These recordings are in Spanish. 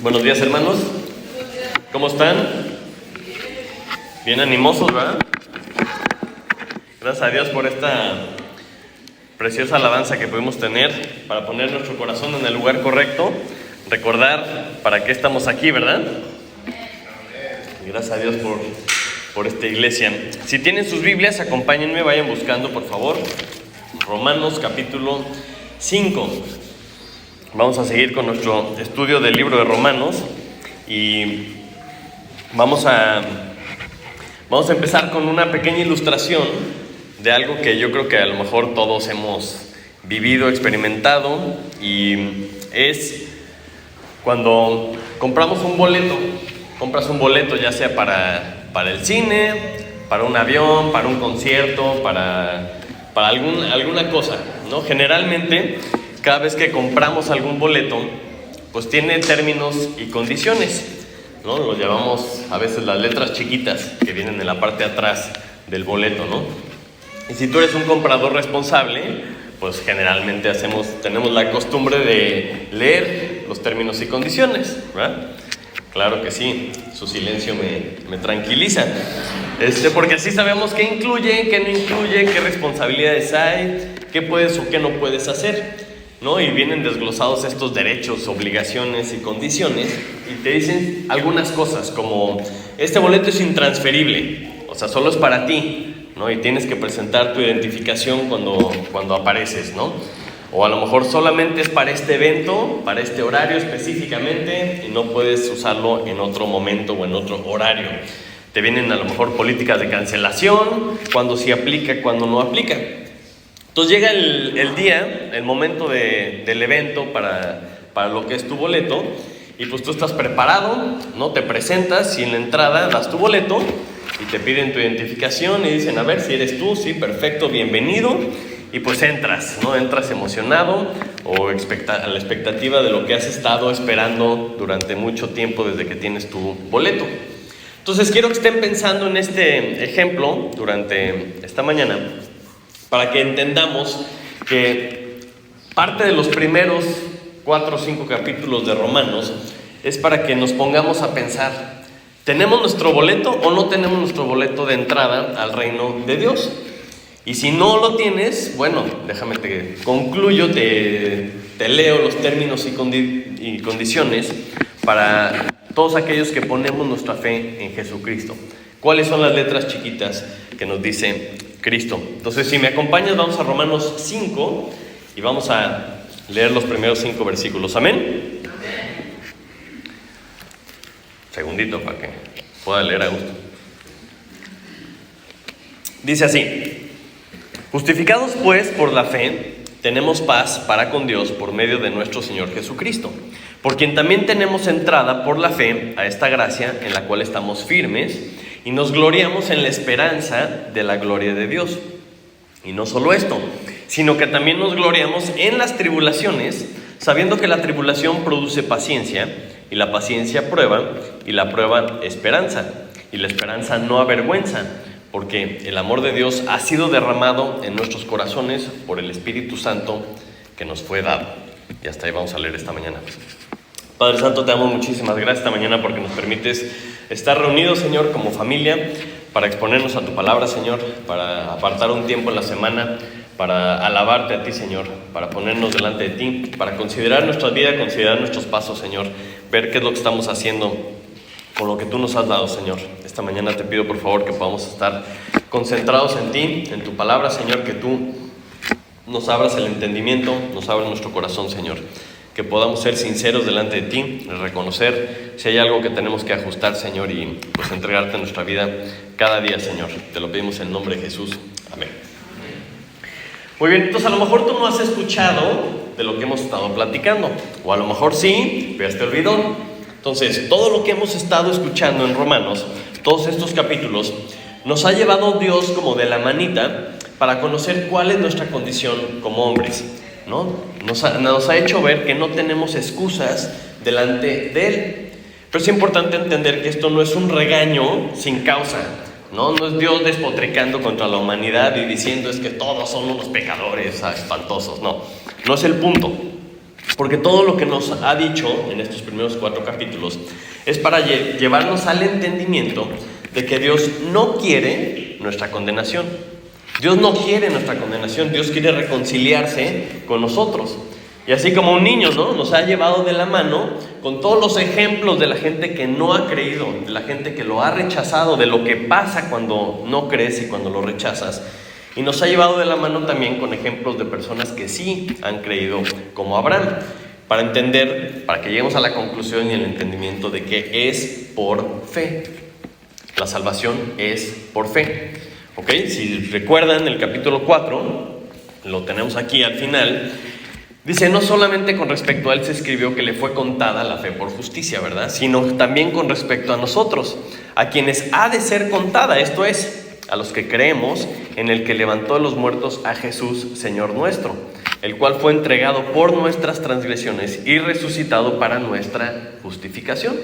Buenos días, hermanos. ¿Cómo están? Bien animosos, ¿verdad? Gracias a Dios por esta preciosa alabanza que pudimos tener para poner nuestro corazón en el lugar correcto. Recordar para qué estamos aquí, ¿verdad? Y gracias a Dios por esta iglesia. Si tienen sus Biblias, acompáñenme, vayan buscando, por favor. Romanos capítulo 5. Vamos a seguir con nuestro estudio del libro de Romanos y vamos a empezar con una pequeña ilustración de algo que yo creo que a lo mejor todos hemos vivido, experimentado, y es cuando compramos un boleto. Compras un boleto ya sea para el cine, para un avión, para un concierto, para alguna cosa, ¿no? Generalmente, cada vez que compramos algún boleto, pues tiene términos y condiciones, ¿no? Lo llamamos a veces las letras chiquitas que vienen en la parte de atrás del boleto, ¿no? Y si tú eres un comprador responsable, pues generalmente tenemos la costumbre de leer los términos y condiciones, ¿verdad? Claro que sí, su silencio me tranquiliza, porque así sabemos qué incluye, qué no incluye, qué responsabilidades hay, qué puedes o qué no puedes hacer, ¿no? Y vienen desglosados estos derechos, obligaciones y condiciones, y te dicen algunas cosas como: este boleto es intransferible, o sea, solo es para ti, ¿no? Y tienes que presentar tu identificación cuando apareces, ¿no? O a lo mejor solamente es para este evento, para este horario específicamente, y no puedes usarlo en otro momento o en otro horario. Te vienen a lo mejor políticas de cancelación, cuando sí aplica, cuando no aplica. Entonces llega el día, el momento del evento para lo que es tu boleto, y pues tú estás preparado, ¿no? Te presentas y en la entrada das tu boleto y te piden tu identificación y dicen: a ver, si eres tú, sí, perfecto, bienvenido. Y pues entras, ¿no? Entras emocionado o a la expectativa de lo que has estado esperando durante mucho tiempo desde que tienes tu boleto. Entonces quiero que estén pensando en este ejemplo durante esta mañana para que entendamos que parte de los primeros 4 o 5 capítulos de Romanos es para que nos pongamos a pensar: ¿tenemos nuestro boleto o no tenemos nuestro boleto de entrada al reino de Dios? Y si no lo tienes, bueno, déjame te concluyo, te leo los términos y condiciones para todos aquellos que ponemos nuestra fe en Jesucristo. ¿Cuáles son las letras chiquitas que nos dice Cristo? Entonces, si me acompañas, vamos a Romanos 5 y vamos a leer los primeros 5 versículos. ¿Amén? Segundito para que pueda leer a gusto. Dice así: justificados pues por la fe, tenemos paz para con Dios por medio de nuestro Señor Jesucristo, por quien también tenemos entrada por la fe a esta gracia en la cual estamos firmes y nos gloriamos en la esperanza de la gloria de Dios. Y no solo esto, sino que también nos gloriamos en las tribulaciones, sabiendo que la tribulación produce paciencia, y la paciencia prueba, y la prueba esperanza, y la esperanza no avergüenza, porque el amor de Dios ha sido derramado en nuestros corazones por el Espíritu Santo que nos fue dado. Y hasta ahí vamos a leer esta mañana. Padre Santo, te amo, muchísimas gracias esta mañana porque nos permites estar reunidos, Señor, como familia, para exponernos a tu palabra, Señor, para apartar un tiempo en la semana, para alabarte a ti, Señor, para ponernos delante de ti, para considerar nuestra vida, considerar nuestros pasos, Señor, ver qué es lo que estamos haciendo con lo que tú nos has dado, Señor. Esta mañana te pido, por favor, que podamos estar concentrados en ti, en tu palabra, Señor, que tú nos abras el entendimiento, nos abras nuestro corazón, Señor, que podamos ser sinceros delante de ti, reconocer si hay algo que tenemos que ajustar, Señor, y pues entregarte nuestra vida cada día, Señor. Te lo pedimos en el nombre de Jesús. Amén. Muy bien, entonces a lo mejor tú no has escuchado de lo que hemos estado platicando, o a lo mejor sí, pero ya te olvidó. Entonces, todo lo que hemos estado escuchando en Romanos, todos estos capítulos, nos ha llevado Dios como de la manita para conocer cuál es nuestra condición como hombres, ¿no? Nos ha hecho ver que no tenemos excusas delante de Él. Pero es importante entender que esto no es un regaño sin causa, ¿no? No es Dios despotricando contra la humanidad y diciendo es que todos son unos pecadores espantosos, no es el punto. Porque todo lo que nos ha dicho en estos primeros 4 capítulos es para llevarnos al entendimiento de que Dios no quiere nuestra condenación. Dios no quiere nuestra condenación, Dios quiere reconciliarse con nosotros. Y así como un niño, ¿no?, nos ha llevado de la mano con todos los ejemplos de la gente que no ha creído, de la gente que lo ha rechazado, de lo que pasa cuando no crees y cuando lo rechazas. Y nos ha llevado de la mano también con ejemplos de personas que sí han creído, como Abraham, para entender, para que lleguemos a la conclusión y el entendimiento de que es por fe. La salvación es por fe. ¿Ok? Si recuerdan el capítulo 4, lo tenemos aquí al final, dice, no solamente con respecto a él se escribió que le fue contada la fe por justicia, ¿verdad?, sino también con respecto a nosotros, a quienes ha de ser contada, esto es, a los que creemos en el que levantó de los muertos a Jesús, Señor nuestro, el cual fue entregado por nuestras transgresiones y resucitado para nuestra justificación,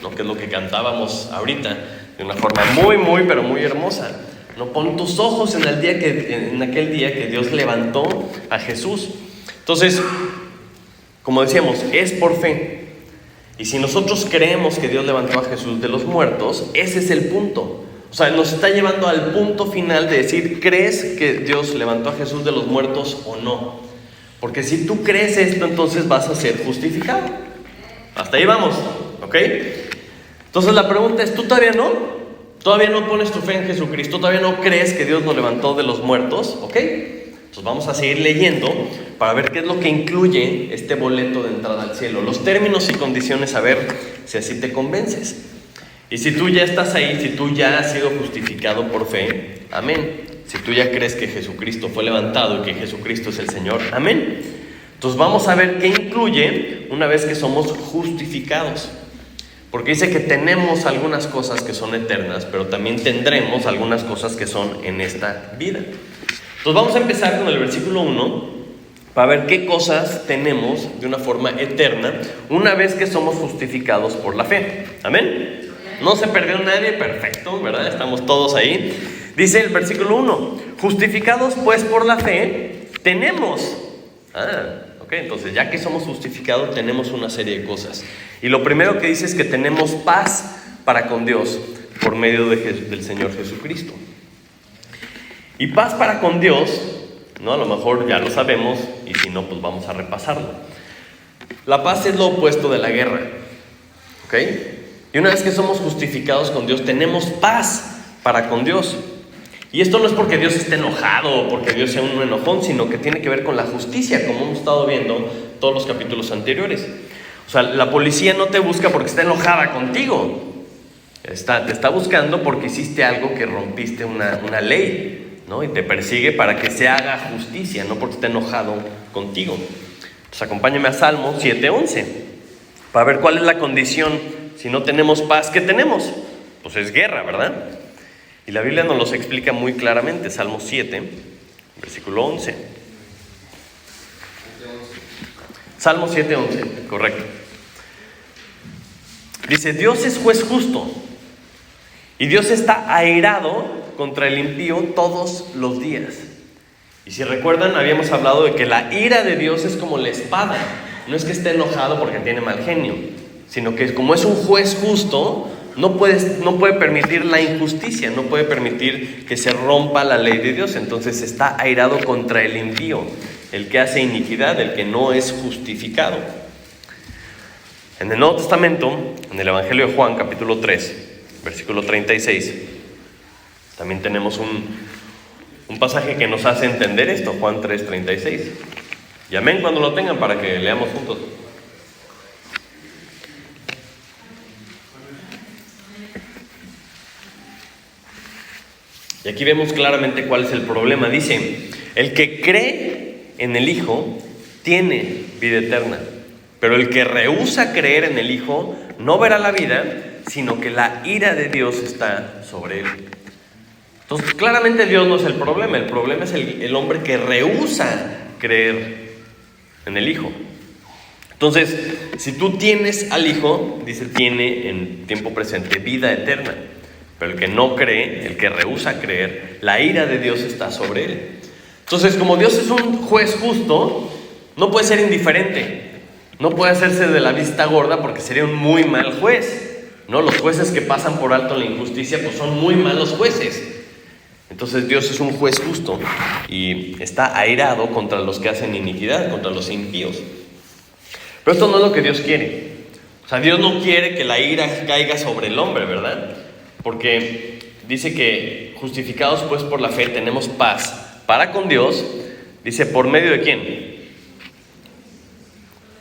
¿no?, que es lo que cantábamos ahorita, de una forma muy, pero muy hermosa. No, pon tus ojos en aquel día que Dios levantó a Jesús. Entonces, como decíamos, es por fe. Y si nosotros creemos que Dios levantó a Jesús de los muertos, ese es el punto. O sea, nos está llevando al punto final de decir, ¿crees que Dios levantó a Jesús de los muertos o no? Porque si tú crees esto, entonces vas a ser justificado. Hasta ahí vamos, ¿ok? Entonces la pregunta es, ¿tú todavía no? ¿Todavía no pones tu fe en Jesucristo? ¿Todavía no crees que Dios nos levantó de los muertos? ¿Ok? Entonces vamos a seguir leyendo para ver qué es lo que incluye este boleto de entrada al cielo. Los términos y condiciones, a ver si así te convences. Y si tú ya estás ahí, si tú ya has sido justificado por fe, amén. Si tú ya crees que Jesucristo fue levantado y que Jesucristo es el Señor, amén. Entonces vamos a ver qué incluye una vez que somos justificados. Porque dice que tenemos algunas cosas que son eternas, pero también tendremos algunas cosas que son en esta vida. Entonces vamos a empezar con el versículo 1 para ver qué cosas tenemos de una forma eterna una vez que somos justificados por la fe. ¿Amén? No se perdió nadie, perfecto, ¿verdad? Estamos todos ahí. Dice el versículo 1, justificados pues por la fe, tenemos... Entonces, ya que somos justificados, tenemos una serie de cosas. Y lo primero que dice es que tenemos paz para con Dios por medio del Señor Jesucristo. Y paz para con Dios, ¿no? A lo mejor ya lo sabemos, y si no, pues vamos a repasarlo. La paz es lo opuesto de la guerra, ¿ok? Y una vez que somos justificados con Dios, tenemos paz para con Dios. Y esto no es porque Dios esté enojado o porque Dios sea un enojón, sino que tiene que ver con la justicia, como hemos estado viendo todos los capítulos anteriores. O sea, la policía no te busca porque está enojada contigo. Te está buscando porque hiciste algo que rompiste una ley, ¿no? Y te persigue para que se haga justicia, no porque esté enojado contigo. Entonces acompáñame a Salmo 7:11 para ver cuál es la condición. Si no tenemos paz, ¿qué tenemos? Pues es guerra, ¿verdad? Y la Biblia nos los explica muy claramente. Salmo 7, versículo 11. Salmo 7:11, correcto. Dice, Dios es juez justo y Dios está airado contra el impío todos los días. Y si recuerdan, habíamos hablado de que la ira de Dios es como la espada. No es que esté enojado porque tiene mal genio, sino que como es un juez justo, no puede permitir la injusticia, no puede permitir que se rompa la ley de Dios. Entonces está airado contra el impío, el que hace iniquidad, el que no es justificado. En el Nuevo Testamento, en el Evangelio de Juan, capítulo 3, versículo 36, también tenemos un pasaje que nos hace entender esto, Juan 3:36. Y amén cuando lo tengan para que leamos juntos. Y aquí vemos claramente cuál es el problema. Dice, el que cree en el Hijo tiene vida eterna, pero el que rehúsa creer en el Hijo no verá la vida, sino que la ira de Dios está sobre él. Entonces, claramente Dios no es el problema es el hombre que rehúsa creer en el Hijo. Entonces, si tú tienes al Hijo, dice, tiene en tiempo presente vida eterna. Pero el que no cree, el que rehúsa creer, la ira de Dios está sobre él. Entonces, como Dios es un juez justo, no puede ser indiferente. No puede hacerse de la vista gorda porque sería un muy mal juez, ¿no? Los jueces que pasan por alto la injusticia pues son muy malos jueces. Entonces Dios es un juez justo y está airado contra los que hacen iniquidad, contra los impíos. Pero esto no es lo que Dios quiere. O sea, Dios no quiere que la ira caiga sobre el hombre, ¿verdad? Porque dice que justificados pues por la fe tenemos paz para con Dios. Dice, ¿por medio de quién?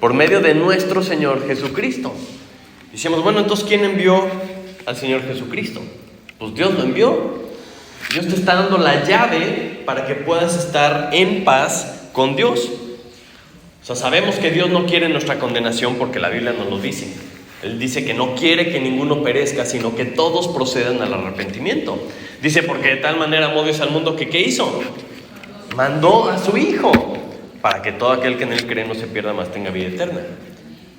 Por medio de nuestro Señor Jesucristo. Decimos, bueno, entonces ¿quién envió al Señor Jesucristo? Pues Dios lo envió. Dios te está dando la llave para que puedas estar en paz con Dios. O sea, sabemos que Dios no quiere nuestra condenación porque la Biblia nos lo dice. Él dice que no quiere que ninguno perezca, sino que todos procedan al arrepentimiento. Dice, porque de tal manera amó Dios al mundo que ¿qué hizo? Mandó a su Hijo para que todo aquel que en Él cree no se pierda, mas tenga vida eterna.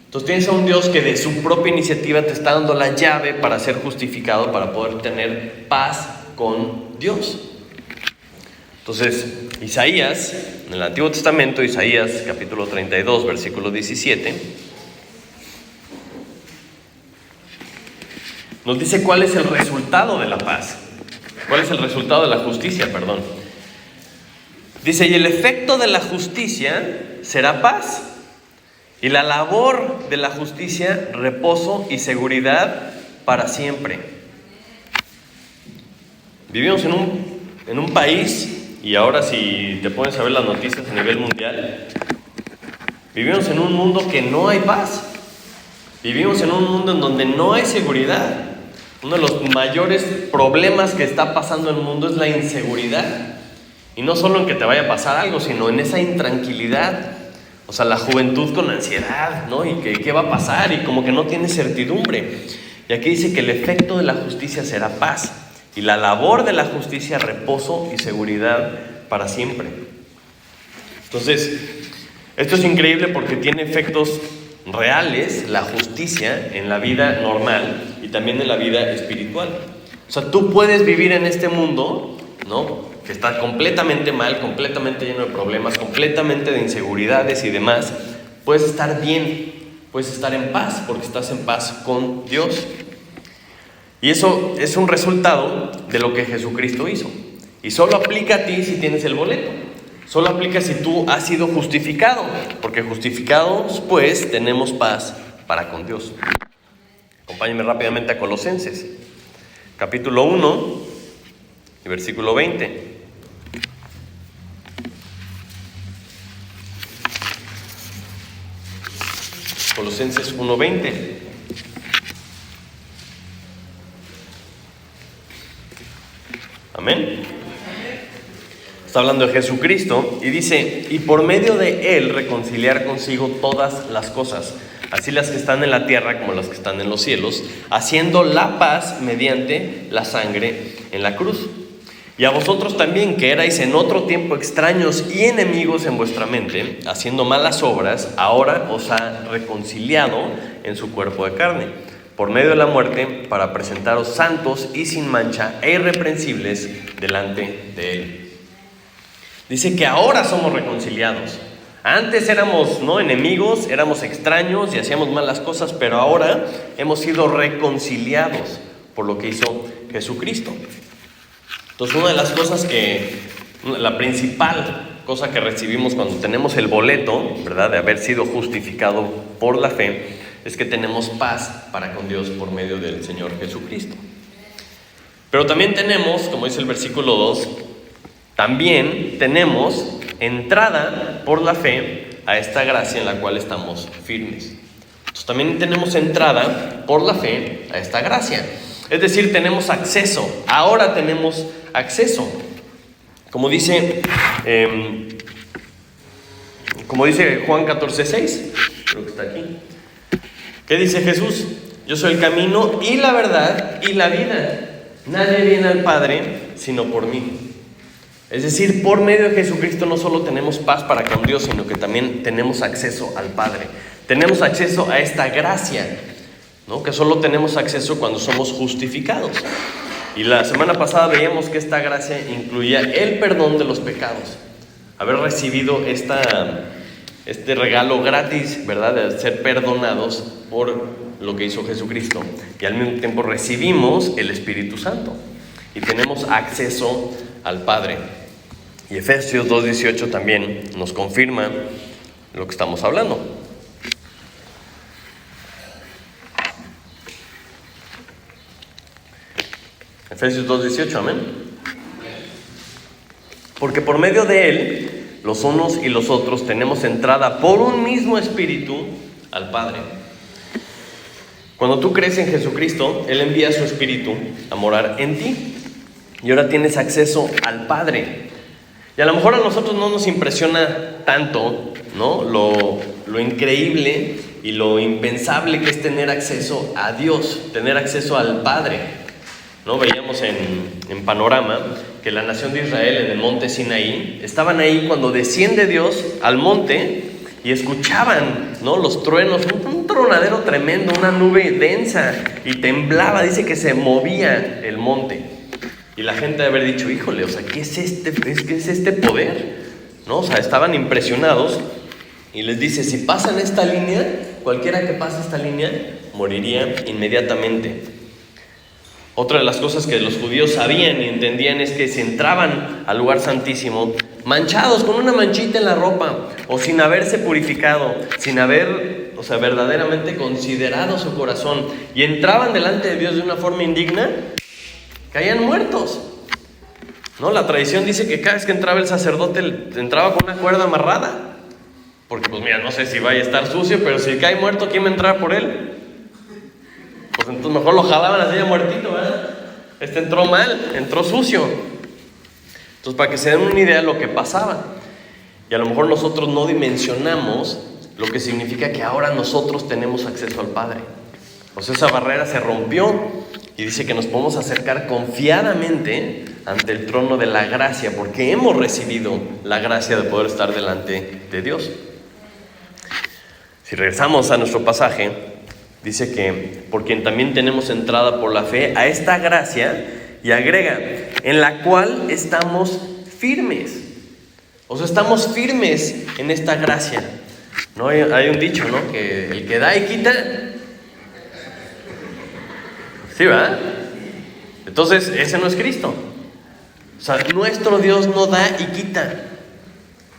Entonces tienes a un Dios que de su propia iniciativa te está dando la llave para ser justificado, para poder tener paz con Dios. Entonces, Isaías, en el Antiguo Testamento, Isaías capítulo 32, versículo 17, nos dice cuál es el resultado de la paz, cuál es el resultado de la justicia, perdón. Dice, y el efecto de la justicia será paz, y la labor de la justicia, reposo y seguridad para siempre. Vivimos en un país, y ahora si te pones a ver las noticias a nivel mundial, vivimos en un mundo que no hay paz. Vivimos en un mundo en donde no hay seguridad. Uno de los mayores problemas que está pasando en el mundo es la inseguridad. Y no solo en que te vaya a pasar algo, sino en esa intranquilidad. O sea, la juventud con ansiedad, ¿no? Y que qué va a pasar y como que no tiene certidumbre. Y aquí dice que el efecto de la justicia será paz. Y la labor de la justicia, reposo y seguridad para siempre. Entonces, esto es increíble porque tiene efectos reales, la justicia, en la vida normal y también en la vida espiritual. O sea, tú puedes vivir en este mundo, ¿no?, que está completamente mal, completamente lleno de problemas, completamente de inseguridades y demás. Puedes estar bien, puedes estar en paz, porque estás en paz con Dios. Y eso es un resultado de lo que Jesucristo hizo. Y solo aplica a ti si tienes el boleto. Solo aplica si tú has sido justificado. Porque justificados, pues, tenemos paz para con Dios. Acompáñenme rápidamente a Colosenses, capítulo 1, y versículo 20. Colosenses 1:20. Amén. Está hablando de Jesucristo y dice, y por medio de Él reconciliar consigo todas las cosas, así las que están en la tierra como las que están en los cielos, haciendo la paz mediante la sangre en la cruz. Y a vosotros también, que erais en otro tiempo extraños y enemigos en vuestra mente, haciendo malas obras, ahora os ha reconciliado en su cuerpo de carne, por medio de la muerte, para presentaros santos y sin mancha e irreprensibles delante de Él. Dice que ahora somos reconciliados. Antes éramos, ¿no?, enemigos, éramos extraños y hacíamos malas cosas, pero ahora hemos sido reconciliados por lo que hizo Jesucristo. Entonces, una de las cosas la principal cosa que recibimos cuando tenemos el boleto, ¿verdad?, de haber sido justificado por la fe, es que tenemos paz para con Dios por medio del Señor Jesucristo. Pero también tenemos, como dice el versículo 2, también tenemos entrada por la fe a esta gracia en la cual estamos firmes. Entonces, también tenemos entrada por la fe a esta gracia. Es decir, tenemos acceso. Ahora tenemos acceso. Como dice Juan 14:6, creo que está aquí. ¿Qué dice Jesús? Yo soy el camino y la verdad y la vida. Nadie viene al Padre sino por mí. Es decir, por medio de Jesucristo no solo tenemos paz para con Dios, sino que también tenemos acceso al Padre. Tenemos acceso a esta gracia, ¿no?, que solo tenemos acceso cuando somos justificados. Y la semana pasada veíamos que esta gracia incluía el perdón de los pecados. Haber recibido esta este regalo gratis, ¿verdad? De ser perdonados por lo que hizo Jesucristo. Y al mismo tiempo recibimos el Espíritu Santo y tenemos acceso al Padre. Y Efesios 2:18 también nos confirma lo que estamos hablando. Efesios 2:18, amén. Porque por medio de Él, los unos y los otros tenemos entrada por un mismo Espíritu al Padre. Cuando tú crees en Jesucristo, Él envía su Espíritu a morar en ti. Y ahora tienes acceso al Padre. Y a lo mejor a nosotros no nos impresiona tanto, ¿no? Lo increíble y lo impensable que es tener acceso a Dios, tener acceso al Padre, ¿no? Veíamos en Panorama que la nación de Israel en el monte Sinaí, estaban ahí cuando desciende Dios al monte y escuchaban, ¿no? Los truenos, un tronadero tremendo, una nube densa, y temblaba, dice que se movía el monte. Y la gente debe haber dicho, híjole, o sea, ¿qué es este poder? ¿No? O sea, estaban impresionados y les dice, si pasan esta línea, cualquiera que pase esta línea, moriría inmediatamente. Otra de las cosas que los judíos sabían y entendían es que si entraban al lugar santísimo, manchados, con una manchita en la ropa, o sin haberse purificado, sin haber, o sea, verdaderamente considerado su corazón, y entraban delante de Dios de una forma indigna, caían muertos, ¿no? La tradición dice que cada vez que entraba el sacerdote, entraba con una cuerda amarrada, porque pues mira, no sé si vaya a estar sucio, pero si cae muerto, ¿quién va a entrar por él? Pues entonces mejor lo jalaban así ya muertito, ¿verdad? Entró mal, entró sucio. Entonces, para que se den una idea de lo que pasaba. Y a lo mejor nosotros no dimensionamos lo que significa que ahora nosotros tenemos acceso al Padre. Pues esa barrera se rompió y dice que nos podemos acercar confiadamente ante el trono de la gracia, porque hemos recibido la gracia de poder estar delante de Dios. Si regresamos a nuestro pasaje, dice que por quien también tenemos entrada por la fe a esta gracia, y agrega, en la cual estamos firmes. O sea, estamos firmes en esta gracia, ¿no? Hay un dicho, ¿no? Que el que da y quita. ¿Sí, verdad? Entonces, ese no es Cristo. O sea, nuestro Dios no da y quita.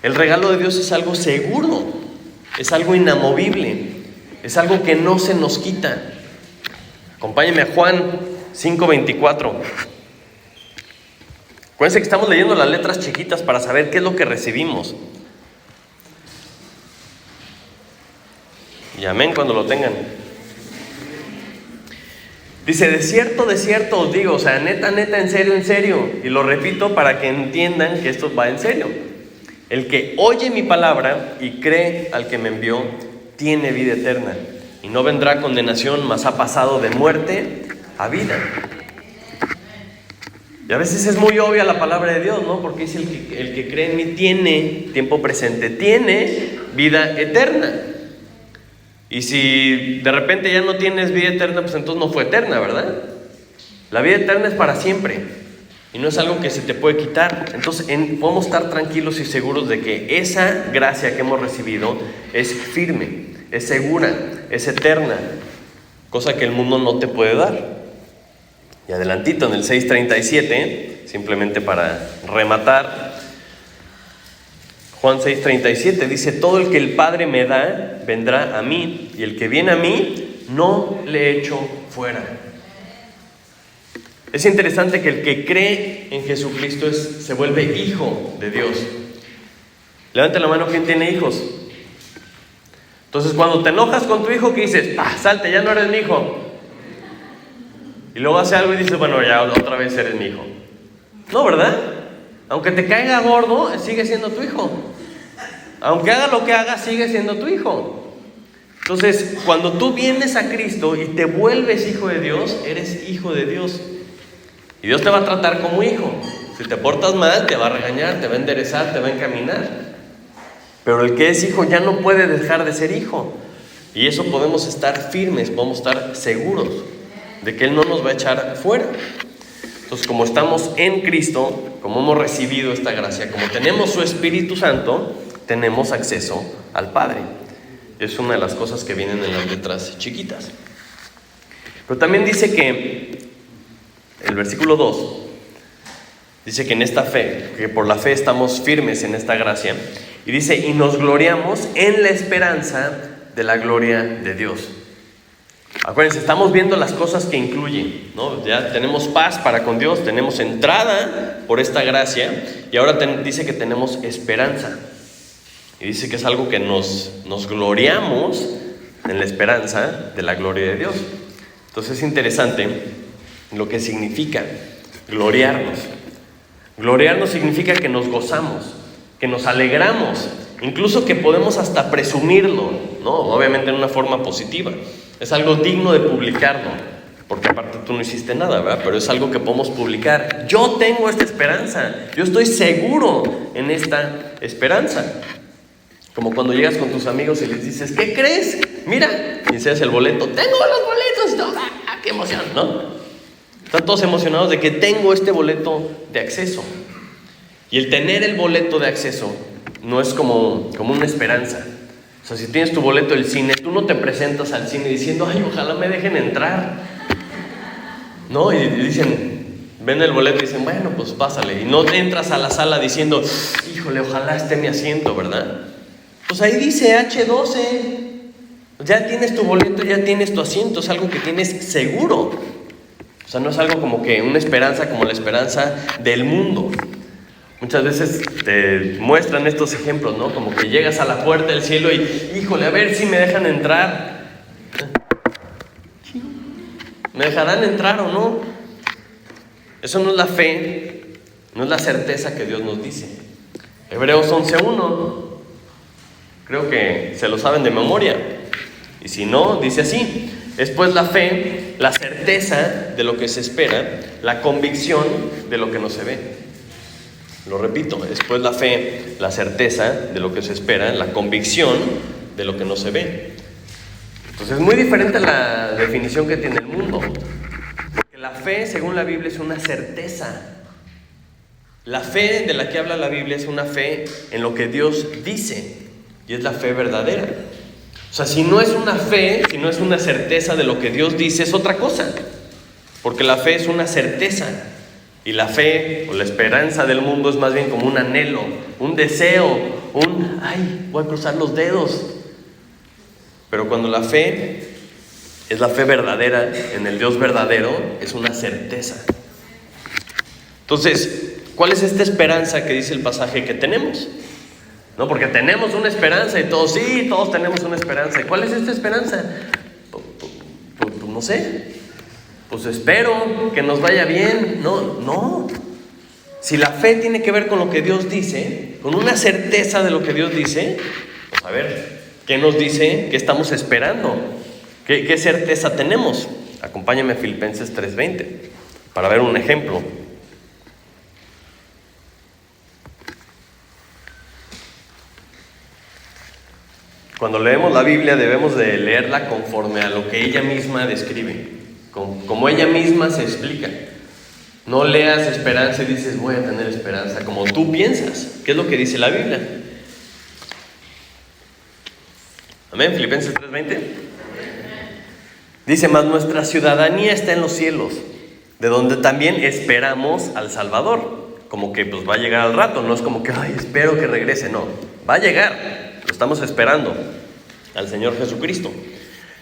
El regalo de Dios es algo seguro, es algo inamovible, es algo que no se nos quita. Acompáñenme a Juan 5:24. Acuérdense que estamos leyendo las letras chiquitas para saber qué es lo que recibimos. Y amén cuando lo tengan. Dice, de cierto os digo, o sea, neta, en serio, y lo repito para que entiendan que esto va en serio. El que oye mi palabra y cree al que me envió, tiene vida eterna, y no vendrá condenación, mas ha pasado de muerte a vida. Y a veces es muy obvia la palabra de Dios, ¿no? Porque dice el que cree en mí tiene, tiempo presente, tiene vida eterna. Y si de repente ya no tienes vida eterna, pues entonces no fue eterna, ¿verdad? La vida eterna es para siempre y no es algo que se te puede quitar. Entonces podemos estar tranquilos y seguros de que esa gracia que hemos recibido es firme, es segura, es eterna, cosa que el mundo no te puede dar. Y adelantito en el 6:37, simplemente para rematar, Juan 6:37 dice, todo el que el Padre me da, vendrá a mí, y el que viene a mí, no le echo fuera. Es interesante que el que cree en Jesucristo se vuelve hijo de Dios. Levante la mano, ¿quién tiene hijos? Entonces, cuando te enojas con tu hijo, ¿qué dices? Salte, ya no eres mi hijo. Y luego hace algo y dices, bueno, ya otra vez eres mi hijo. No, ¿verdad? Aunque te caiga gordo, sigue siendo tu hijo. Aunque haga lo que haga, sigue siendo tu hijo. Entonces, cuando tú vienes a Cristo y te vuelves hijo de Dios, eres hijo de Dios. Y Dios te va a tratar como hijo. Si te portas mal, te va a regañar, te va a enderezar, te va a encaminar. Pero el que es hijo ya no puede dejar de ser hijo. Y eso podemos estar firmes, podemos estar seguros de que Él no nos va a echar fuera. Entonces, como estamos en Cristo, como hemos recibido esta gracia, como tenemos su Espíritu Santo, tenemos acceso al Padre. Es una de las cosas que vienen en las letras chiquitas. Pero también dice que, el versículo 2, dice que en esta fe, que por la fe estamos firmes en esta gracia. Y dice, y nos gloriamos en la esperanza de la gloria de Dios. Acuérdense, estamos viendo las cosas que incluyen, ¿no? Ya tenemos paz para con Dios, tenemos entrada por esta gracia, y ahora dice que tenemos esperanza. Y dice que es algo que nos gloriamos en la esperanza de la gloria de Dios. Entonces es interesante lo que significa gloriarnos. Gloriarnos significa que nos gozamos, que nos alegramos, incluso que podemos hasta presumirlo, ¿no? Obviamente en una forma positiva. Es algo digno de publicarlo, porque aparte tú no hiciste nada, ¿verdad? Pero es algo que podemos publicar. Yo tengo esta esperanza, yo estoy seguro en esta esperanza. Como cuando llegas con tus amigos y les dices, ¿qué crees? Mira, y enseñas el boleto, tengo los boletos, no, qué emoción, ¿no? Están todos emocionados de que tengo este boleto de acceso. Y el tener el boleto de acceso no es como una esperanza. O sea, si tienes tu boleto del cine, tú no te presentas al cine diciendo, ay, ojalá me dejen entrar. No, y dicen, ven el boleto y dicen, bueno, pues pásale. Y no entras a la sala diciendo, híjole, ojalá esté mi asiento, ¿verdad? Pues ahí dice H12. Ya tienes tu boleto, ya tienes tu asiento, es algo que tienes seguro. O sea, no es algo como que una esperanza como la esperanza del mundo. Muchas veces te muestran estos ejemplos, ¿no? Como que llegas a la puerta del cielo y, híjole, a ver si me dejan entrar. ¿Me dejarán entrar o no? Eso no es la fe, no es la certeza que Dios nos dice. Hebreos 11:1, creo que se lo saben de memoria. Y si no, dice así: es pues la fe, la certeza de lo que se espera, la convicción de lo que no se ve. Lo repito, es pues la fe, la certeza de lo que se espera, la convicción de lo que no se ve. Entonces es muy diferente a la definición que tiene el mundo. Porque la fe, según la Biblia, es una certeza. La fe de la que habla la Biblia es una fe en lo que Dios dice, y es la fe verdadera. O sea, si no es una fe, si no es una certeza de lo que Dios dice, es otra cosa. Porque la fe es una certeza. Y la fe o la esperanza del mundo es más bien como un anhelo, un deseo, ay, voy a cruzar los dedos. Pero cuando la fe es la fe verdadera en el Dios verdadero, es una certeza. Entonces, ¿cuál es esta esperanza que dice el pasaje que tenemos? No, porque tenemos una esperanza y todos, sí, todos tenemos una esperanza. ¿Y cuál es esta esperanza? Pues no sé. Pues espero que nos vaya bien. No. Si la fe tiene que ver con lo que Dios dice, con una certeza de lo que Dios dice, pues a ver, ¿qué nos dice? ¿Qué estamos esperando? ¿Qué certeza tenemos? Acompáñame a Filipenses 3:20 para ver un ejemplo. Cuando leemos la Biblia debemos de leerla conforme a lo que ella misma describe. Como ella misma se explica. No leas esperanza y dices, voy a tener esperanza, como tú piensas. ¿Qué es lo que dice la Biblia? Amén, Filipenses 3:20. Dice, mas nuestra ciudadanía está en los cielos, de donde también esperamos al Salvador. Como que pues va a llegar al rato, no es como que, ay, espero que regrese, no. Va a llegar, lo estamos esperando, al Señor Jesucristo,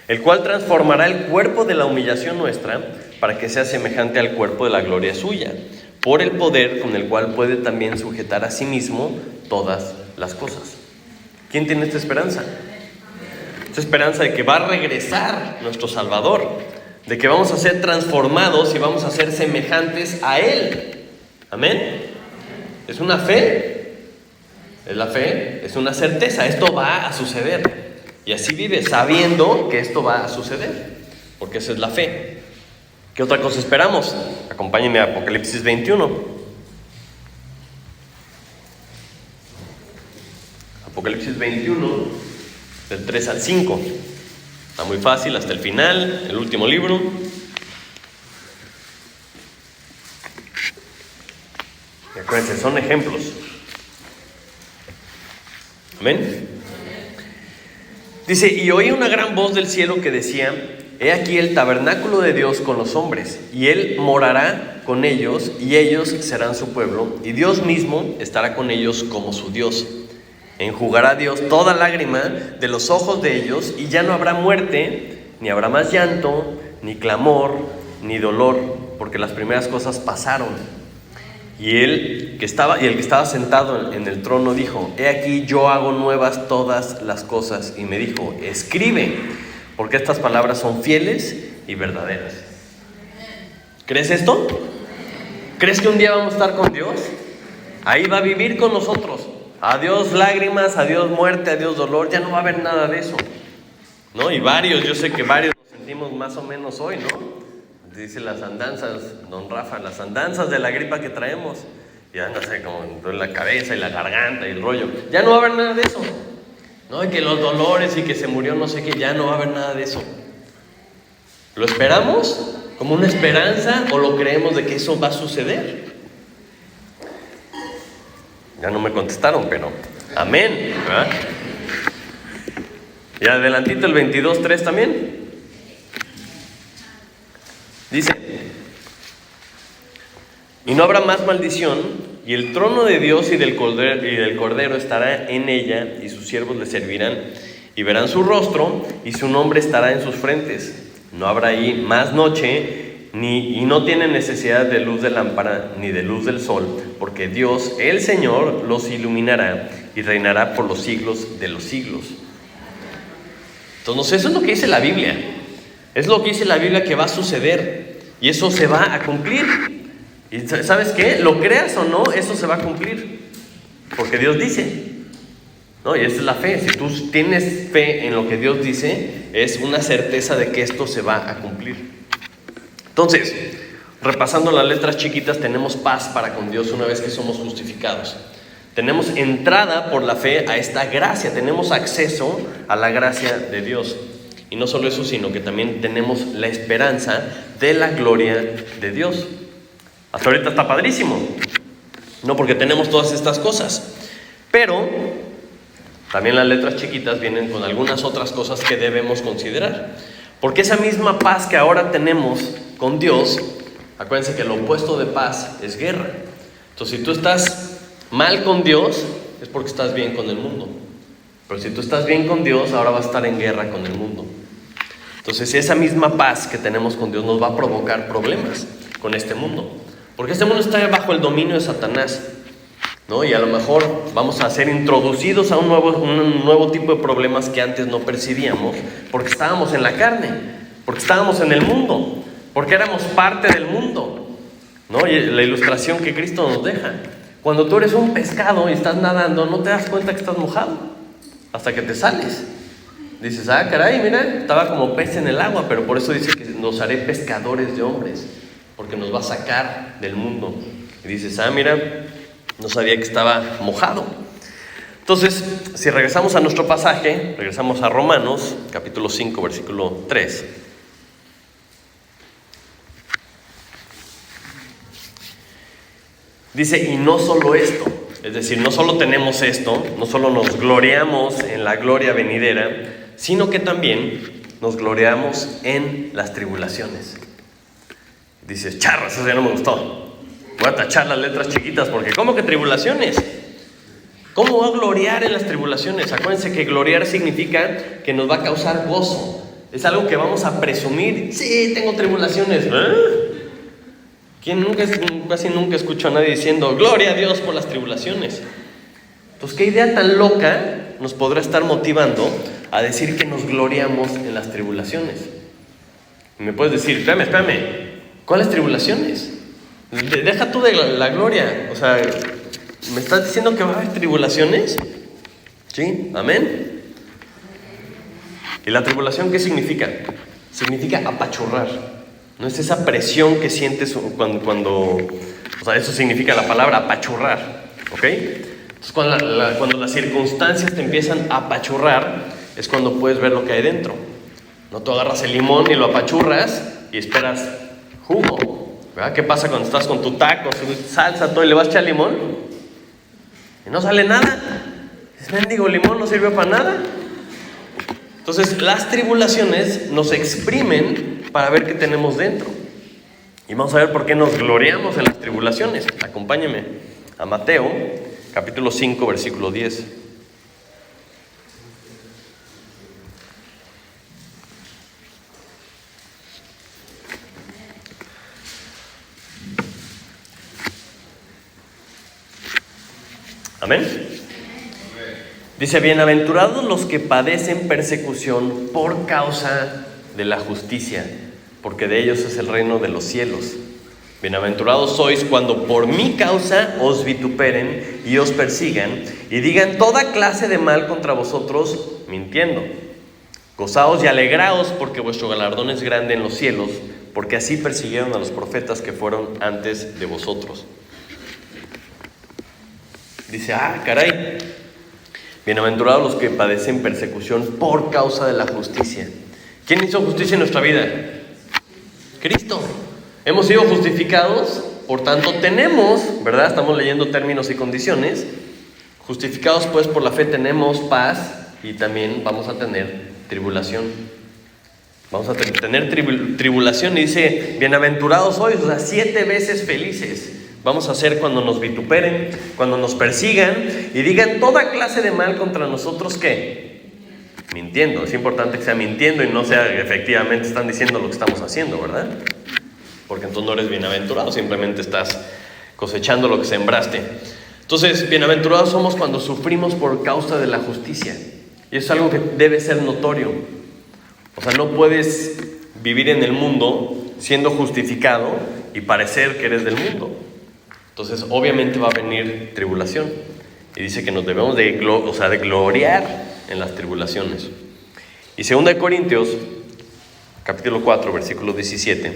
el cual transformará el cuerpo de la humillación nuestra para que sea semejante al cuerpo de la gloria suya, por el poder con el cual puede también sujetar a sí mismo todas las cosas. ¿Quién tiene esta esperanza? Esta esperanza de que va a regresar nuestro Salvador, de que vamos a ser transformados y vamos a ser semejantes a Él. ¿Amén? ¿Es una fe? Es la fe, es una certeza, esto va a suceder. Y así vive sabiendo que esto va a suceder, porque esa es la fe. ¿Qué otra cosa esperamos? Acompáñenme a Apocalipsis 21. Apocalipsis 21, del 3 al 5. Está muy fácil, hasta el final, el último libro. Y acuérdense, son ejemplos. Amén. Dice, y oí una gran voz del cielo que decía: he aquí el tabernáculo de Dios con los hombres, y Él morará con ellos, y ellos serán su pueblo, y Dios mismo estará con ellos como su Dios. Enjugará Dios toda lágrima de los ojos de ellos, y ya no habrá muerte, ni habrá más llanto, ni clamor, ni dolor, porque las primeras cosas pasaron. Y el que estaba sentado en el trono dijo: he aquí yo hago nuevas todas las cosas. Y me dijo: escribe, porque estas palabras son fieles y verdaderas. ¿Crees esto? ¿Crees que un día vamos a estar con Dios? Ahí va a vivir con nosotros. Adiós lágrimas, adiós muerte, adiós dolor. Ya no va a haber nada de eso, ¿no? Y yo sé que varios nos sentimos más o menos hoy, ¿no? Dice las andanzas, don Rafa, las andanzas de la gripa que traemos. Ya no sé, como en la cabeza y la garganta y el rollo. Ya no va a haber nada de eso, ¿no? Y que los dolores y que se murió no sé qué, ya no va a haber nada de eso. ¿Lo esperamos como una esperanza o lo creemos de que eso va a suceder? Ya no me contestaron, pero amén, ¿verdad? Y adelantito el 22:3 también. Dice: y no habrá más maldición, y el trono de Dios y del Cordero estará en ella, y sus siervos le servirán, y verán su rostro, y su nombre estará en sus frentes. No habrá ahí más noche, y no tienen necesidad de luz de lámpara, ni de luz del sol, porque Dios, el Señor, los iluminará, y reinará por los siglos de los siglos. Entonces, eso es lo que dice la Biblia. Es lo que dice la Biblia que va a suceder, y eso se va a cumplir. Y ¿sabes qué? Lo creas o no, eso se va a cumplir, porque Dios dice, ¿no? Y esa es la fe. Si tú tienes fe en lo que Dios dice, es una certeza de que esto se va a cumplir. Entonces, repasando las letras chiquitas, tenemos paz para con Dios una vez que somos justificados. Tenemos entrada por la fe a esta gracia, tenemos acceso a la gracia de Dios. Y no solo eso, sino que también tenemos la esperanza de la gloria de Dios. Hasta ahorita está padrísimo, ¿no? Porque tenemos todas estas cosas. Pero también las letras chiquitas vienen con algunas otras cosas que debemos considerar. Porque esa misma paz que ahora tenemos con Dios, acuérdense que lo opuesto de paz es guerra. Entonces, si tú estás mal con Dios, es porque estás bien con el mundo. Pero si tú estás bien con Dios, ahora vas a estar en guerra con el mundo. Entonces, esa misma paz que tenemos con Dios nos va a provocar problemas con este mundo. Porque este mundo está bajo el dominio de Satanás, ¿no? Y a lo mejor vamos a ser introducidos a un nuevo tipo de problemas que antes no percibíamos, porque estábamos en la carne, porque estábamos en el mundo, porque éramos parte del mundo, ¿no? Y la ilustración que Cristo nos deja: cuando tú eres un pescado y estás nadando, no te das cuenta que estás mojado hasta que te sales. Dices: ah, caray, mira, estaba como pez en el agua. Pero por eso dice que nos haré pescadores de hombres, porque nos va a sacar del mundo. Y dices: ah, mira, no sabía que estaba mojado. Entonces, si regresamos a nuestro pasaje, regresamos a Romanos, capítulo 5, versículo 3. Dice: y no solo esto, es decir, no solo tenemos esto, no solo nos gloriamos en la gloria venidera, sino que también nos gloriamos en las tribulaciones. Dices: charras, eso ya no me gustó. Voy a tachar las letras chiquitas, porque ¿cómo que tribulaciones? ¿Cómo va a gloriar en las tribulaciones? Acuérdense que gloriar significa que nos va a causar gozo. Es algo que vamos a presumir. Sí, tengo tribulaciones. Casi nunca escucho a nadie diciendo: gloria a Dios por las tribulaciones. Pues qué idea tan loca nos podrá estar motivando a decir que nos gloriamos en las tribulaciones. Y me puedes decir: espérame, ¿cuáles tribulaciones? Deja tú de la gloria. O sea, ¿me estás diciendo que va a haber tribulaciones? ¿Sí? ¿Amén? ¿Y la tribulación qué significa? Significa apachurrar. No es esa presión que sientes cuando o sea, eso significa la palabra apachurrar, ¿ok? Entonces, cuando las circunstancias te empiezan a apachurrar, es cuando puedes ver lo que hay dentro. No, tú agarras el limón y lo apachurras y esperas jugo, ¿verdad? ¿Qué pasa cuando estás con tu taco, tu salsa, todo, y le vas a echar limón? Y no sale nada. Ese mendigo limón no sirve para nada. Entonces, las tribulaciones nos exprimen para ver qué tenemos dentro. Y vamos a ver por qué nos gloriamos en las tribulaciones. Acompáñenme a Mateo, capítulo 5, versículo 10. Amén. Dice, bienaventurados los que padecen persecución por causa de la justicia, porque de ellos es el reino de los cielos. Bienaventurados sois cuando por mi causa os vituperen y os persigan y digan toda clase de mal contra vosotros, mintiendo. Gozaos y alegraos, porque vuestro galardón es grande en los cielos, porque así persiguieron a los profetas que fueron antes de vosotros. Dice, caray, bienaventurados los que padecen persecución por causa de la justicia. ¿Quién hizo justicia en nuestra vida? Cristo. Hemos sido justificados, por tanto tenemos, ¿verdad? Estamos leyendo términos y condiciones. Justificados pues por la fe tenemos paz y también vamos a tener tribulación. Vamos a tener tribulación y dice, bienaventurados sois, o sea, 7 veces felices. Vamos a ser cuando nos vituperen, cuando nos persigan y digan toda clase de mal contra nosotros, ¿qué? Mintiendo. Es importante que sea mintiendo y no sea que efectivamente están diciendo lo que estamos haciendo, ¿verdad? Porque entonces no eres bienaventurado, simplemente estás cosechando lo que sembraste. Entonces, bienaventurados somos cuando sufrimos por causa de la justicia. Y eso es algo que debe ser notorio. O sea, no puedes vivir en el mundo siendo justificado y parecer que eres del mundo. Entonces, obviamente va a venir tribulación. Y dice que nos debemos de gloriar en las tribulaciones. Y 2 Corintios, capítulo 4, versículo 17,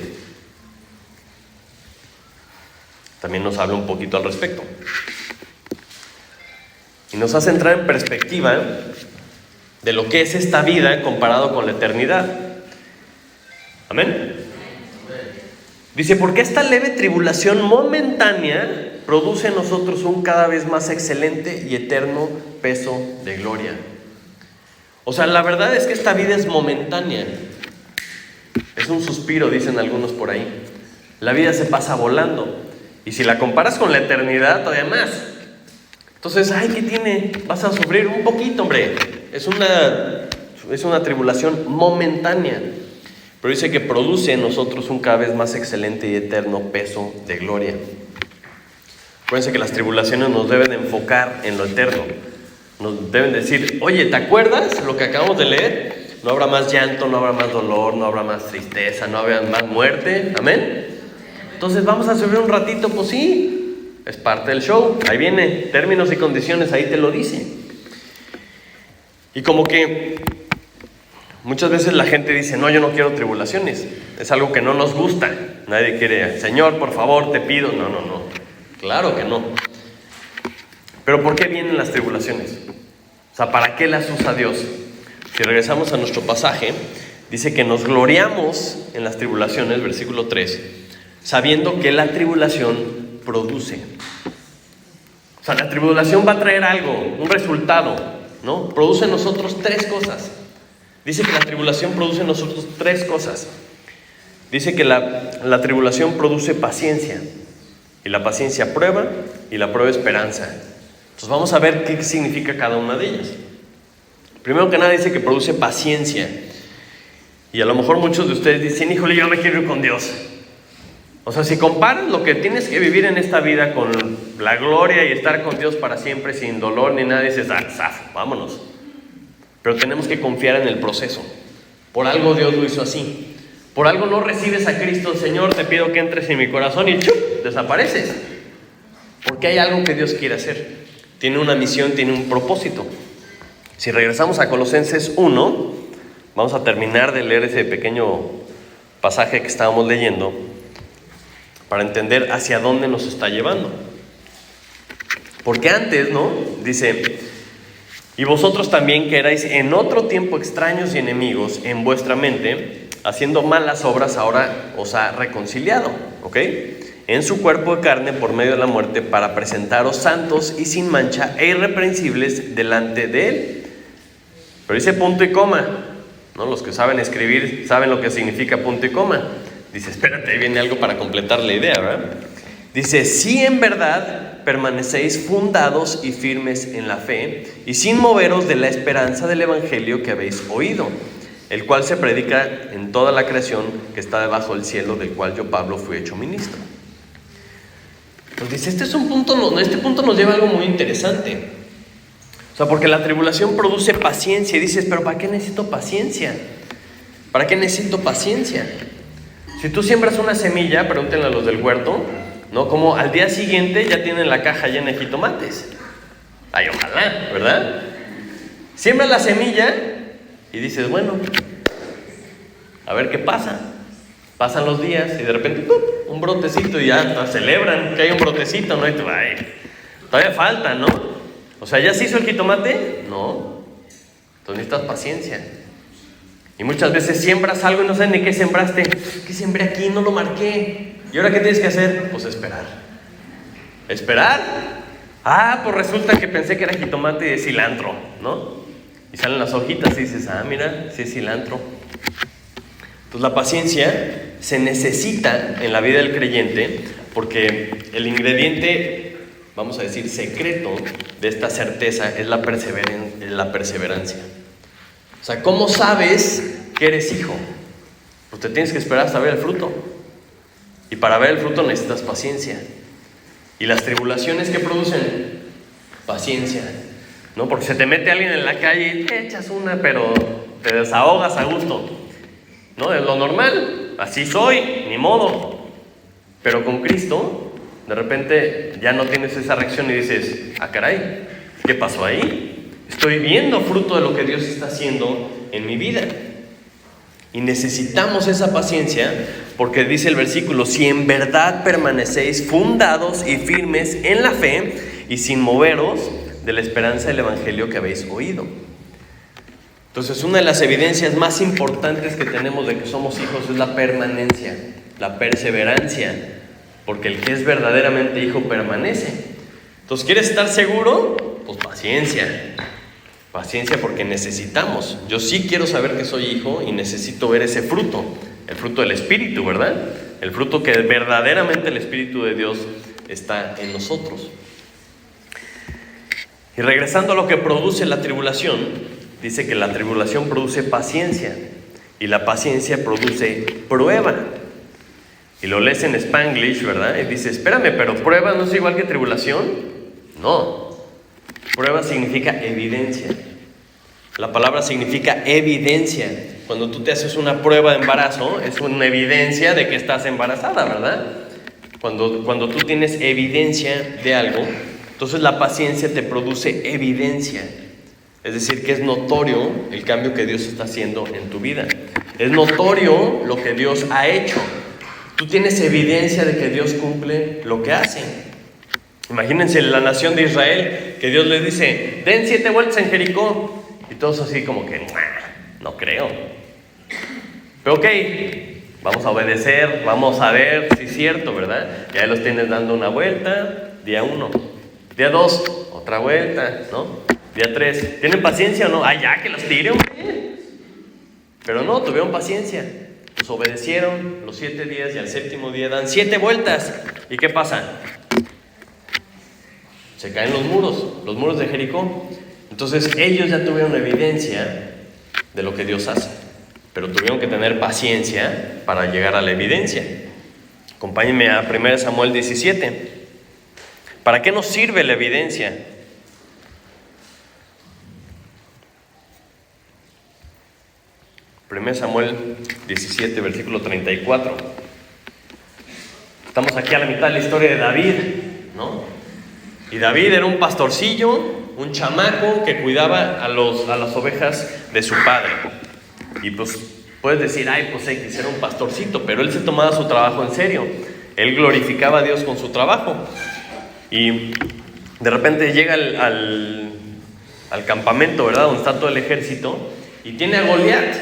también nos habla un poquito al respecto. Y nos hace entrar en perspectiva de lo que es esta vida comparado con la eternidad. Amén. Dice, porque esta leve tribulación momentánea produce en nosotros un cada vez más excelente y eterno peso de gloria. O sea, la verdad es que esta vida es momentánea. Es un suspiro, dicen algunos por ahí. La vida se pasa volando. Y si la comparas con la eternidad, todavía más. Entonces, ¿qué tiene? Vas a sufrir un poquito, hombre. Es una tribulación momentánea. Pero dice que produce en nosotros un cada vez más excelente y eterno peso de gloria. Acuérdense que las tribulaciones nos deben enfocar en lo eterno. Nos deben decir, oye, ¿te acuerdas lo que acabamos de leer? No habrá más llanto, no habrá más dolor, no habrá más tristeza, no habrá más muerte. ¿Amén? Entonces, ¿vamos a sufrir un ratito? Pues sí, es parte del show. Ahí viene, términos y condiciones, ahí te lo dice. Y como que muchas veces la gente dice, no, yo no quiero tribulaciones. Es algo que no nos gusta. Nadie quiere, Señor, por favor, te pido. No. Claro que no. Pero ¿por qué vienen las tribulaciones? O sea, ¿para qué las usa Dios? Si regresamos a nuestro pasaje, dice que nos gloriamos en las tribulaciones, versículo 3, sabiendo que la tribulación produce. O sea, la tribulación va a traer algo, un resultado, ¿no? Produce en nosotros 3 cosas. Dice que la tribulación produce en nosotros 3 cosas. Dice que la tribulación produce paciencia. Y la paciencia prueba, y la prueba esperanza. Entonces vamos a ver qué significa cada una de ellas. Primero que nada dice que produce paciencia. Y a lo mejor muchos de ustedes dicen, híjole, yo me quiero ir con Dios. O sea, si comparas lo que tienes que vivir en esta vida con la gloria y estar con Dios para siempre sin dolor ni nada, dices, vámonos. Pero tenemos que confiar en el proceso. Por algo Dios lo hizo así. Por algo no recibes a Cristo, Señor, te pido que entres en mi corazón y ¡chup!, desapareces. Porque hay algo que Dios quiere hacer. Tiene una misión, tiene un propósito. Si regresamos a Colosenses 1, vamos a terminar de leer ese pequeño pasaje que estábamos leyendo para entender hacia dónde nos está llevando. Porque antes, ¿no? Dice, y vosotros también que erais en otro tiempo extraños y enemigos en vuestra mente, haciendo malas obras, ahora os ha reconciliado, ¿ok? En su cuerpo de carne por medio de la muerte, para presentaros santos y sin mancha e irreprensibles delante de Él. Pero dice punto y coma, ¿no? Los que saben escribir saben lo que significa punto y coma. Dice, espérate, ahí viene algo para completar la idea, ¿verdad? Dice, si en verdad permanecéis fundados y firmes en la fe, y sin moveros de la esperanza del evangelio que habéis oído, el cual se predica en toda la creación que está debajo del cielo, del cual yo, Pablo, fui hecho ministro. Pues dice, este punto nos lleva a algo muy interesante. O sea, porque la tribulación produce paciencia. Y dices, pero ¿para qué necesito paciencia? ¿Para qué necesito paciencia? Si tú siembras una semilla, pregúntenle a los del huerto, ¿no? Como al día siguiente ya tienen la caja llena de jitomates. Ay, ojalá, ¿verdad? Siembras la semilla y dices, bueno, a ver qué pasa. Pasan los días y de repente, ¡pum!, un brotecito, y ya hasta celebran que hay un brotecito, ¿no? Y tú, ay, todavía falta, ¿no? O sea, ¿ya se hizo el jitomate? No. Entonces necesitas paciencia. Y muchas veces siembras algo y no sabes ni qué sembraste. ¿Qué sembré aquí? No lo marqué. ¿Y ahora qué tienes que hacer? Pues esperar. ¿Esperar? Ah, pues resulta que pensé que era jitomate y de cilantro, ¿no? Y salen las hojitas y dices, ah, mira, sí es cilantro. Entonces la paciencia se necesita en la vida del creyente porque el ingrediente, vamos a decir, secreto de esta certeza es la perseverancia. O sea, ¿cómo sabes que eres hijo? Pues te tienes que esperar hasta ver el fruto. Y para ver el fruto necesitas paciencia. ¿Y las tribulaciones que producen? Paciencia, ¿no? Porque se te mete alguien en la calle y te echas una, pero te desahogas a gusto, ¿no? Es lo normal, así soy, ni modo. Pero con Cristo, de repente ya no tienes esa reacción y dices, ah, caray, ¿qué pasó ahí? Estoy viendo fruto de lo que Dios está haciendo en mi vida. Y necesitamos esa paciencia porque dice el versículo, si en verdad permanecéis fundados y firmes en la fe y sin moveros de la esperanza del evangelio que habéis oído. Entonces, una de las evidencias más importantes que tenemos de que somos hijos es la permanencia, la perseverancia, porque el que es verdaderamente hijo permanece. Entonces, ¿quieres estar seguro? Pues paciencia. Paciencia porque necesitamos. Yo sí quiero saber que soy hijo y necesito ver ese fruto, el fruto del Espíritu, ¿verdad? El fruto que verdaderamente el Espíritu de Dios está en nosotros. Y regresando a lo que produce la tribulación, dice que la tribulación produce paciencia y la paciencia produce prueba. Y lo lees en Spanglish, ¿verdad? Y dice, espérame, pero prueba no es igual que tribulación. No. Prueba significa evidencia. La palabra significa evidencia. Cuando tú te haces una prueba de embarazo, es una evidencia de que estás embarazada, ¿verdad? Cuando tú tienes evidencia de algo, entonces la paciencia te produce evidencia. Es decir, que es notorio el cambio que Dios está haciendo en tu vida. Es notorio lo que Dios ha hecho. Tú tienes evidencia de que Dios cumple lo que hace. Imagínense la nación de Israel, que Dios les dice, den 7 vueltas en Jericó. Y todos así como que, no creo. Pero ok, vamos a obedecer, vamos a ver si es cierto, ¿verdad? Ya los tienes dando una vuelta, día 1. Día 2, otra vuelta, ¿no? Día 3, ¿tienen paciencia o no? Ah, ya, que los tire, hombre. Pero no, tuvieron paciencia. Pues obedecieron los 7 días y al 7º día dan 7 vueltas. ¿Y qué pasa? Se caen los muros de Jericó. Entonces ellos ya tuvieron evidencia de lo que Dios hace, pero tuvieron que tener paciencia para llegar a la evidencia. Acompáñenme a 1 Samuel 17. ¿Para qué nos sirve la evidencia? Primero Samuel 17, versículo 34. Estamos aquí a la mitad de la historia de David, ¿no? Y David era un pastorcillo, un chamaco que cuidaba a las ovejas de su padre. Y pues puedes decir, ay, pues X era un pastorcito, pero él se tomaba su trabajo en serio. Él glorificaba a Dios con su trabajo. Y de repente llega al campamento, ¿verdad? Donde está todo el ejército, y tiene a Goliat.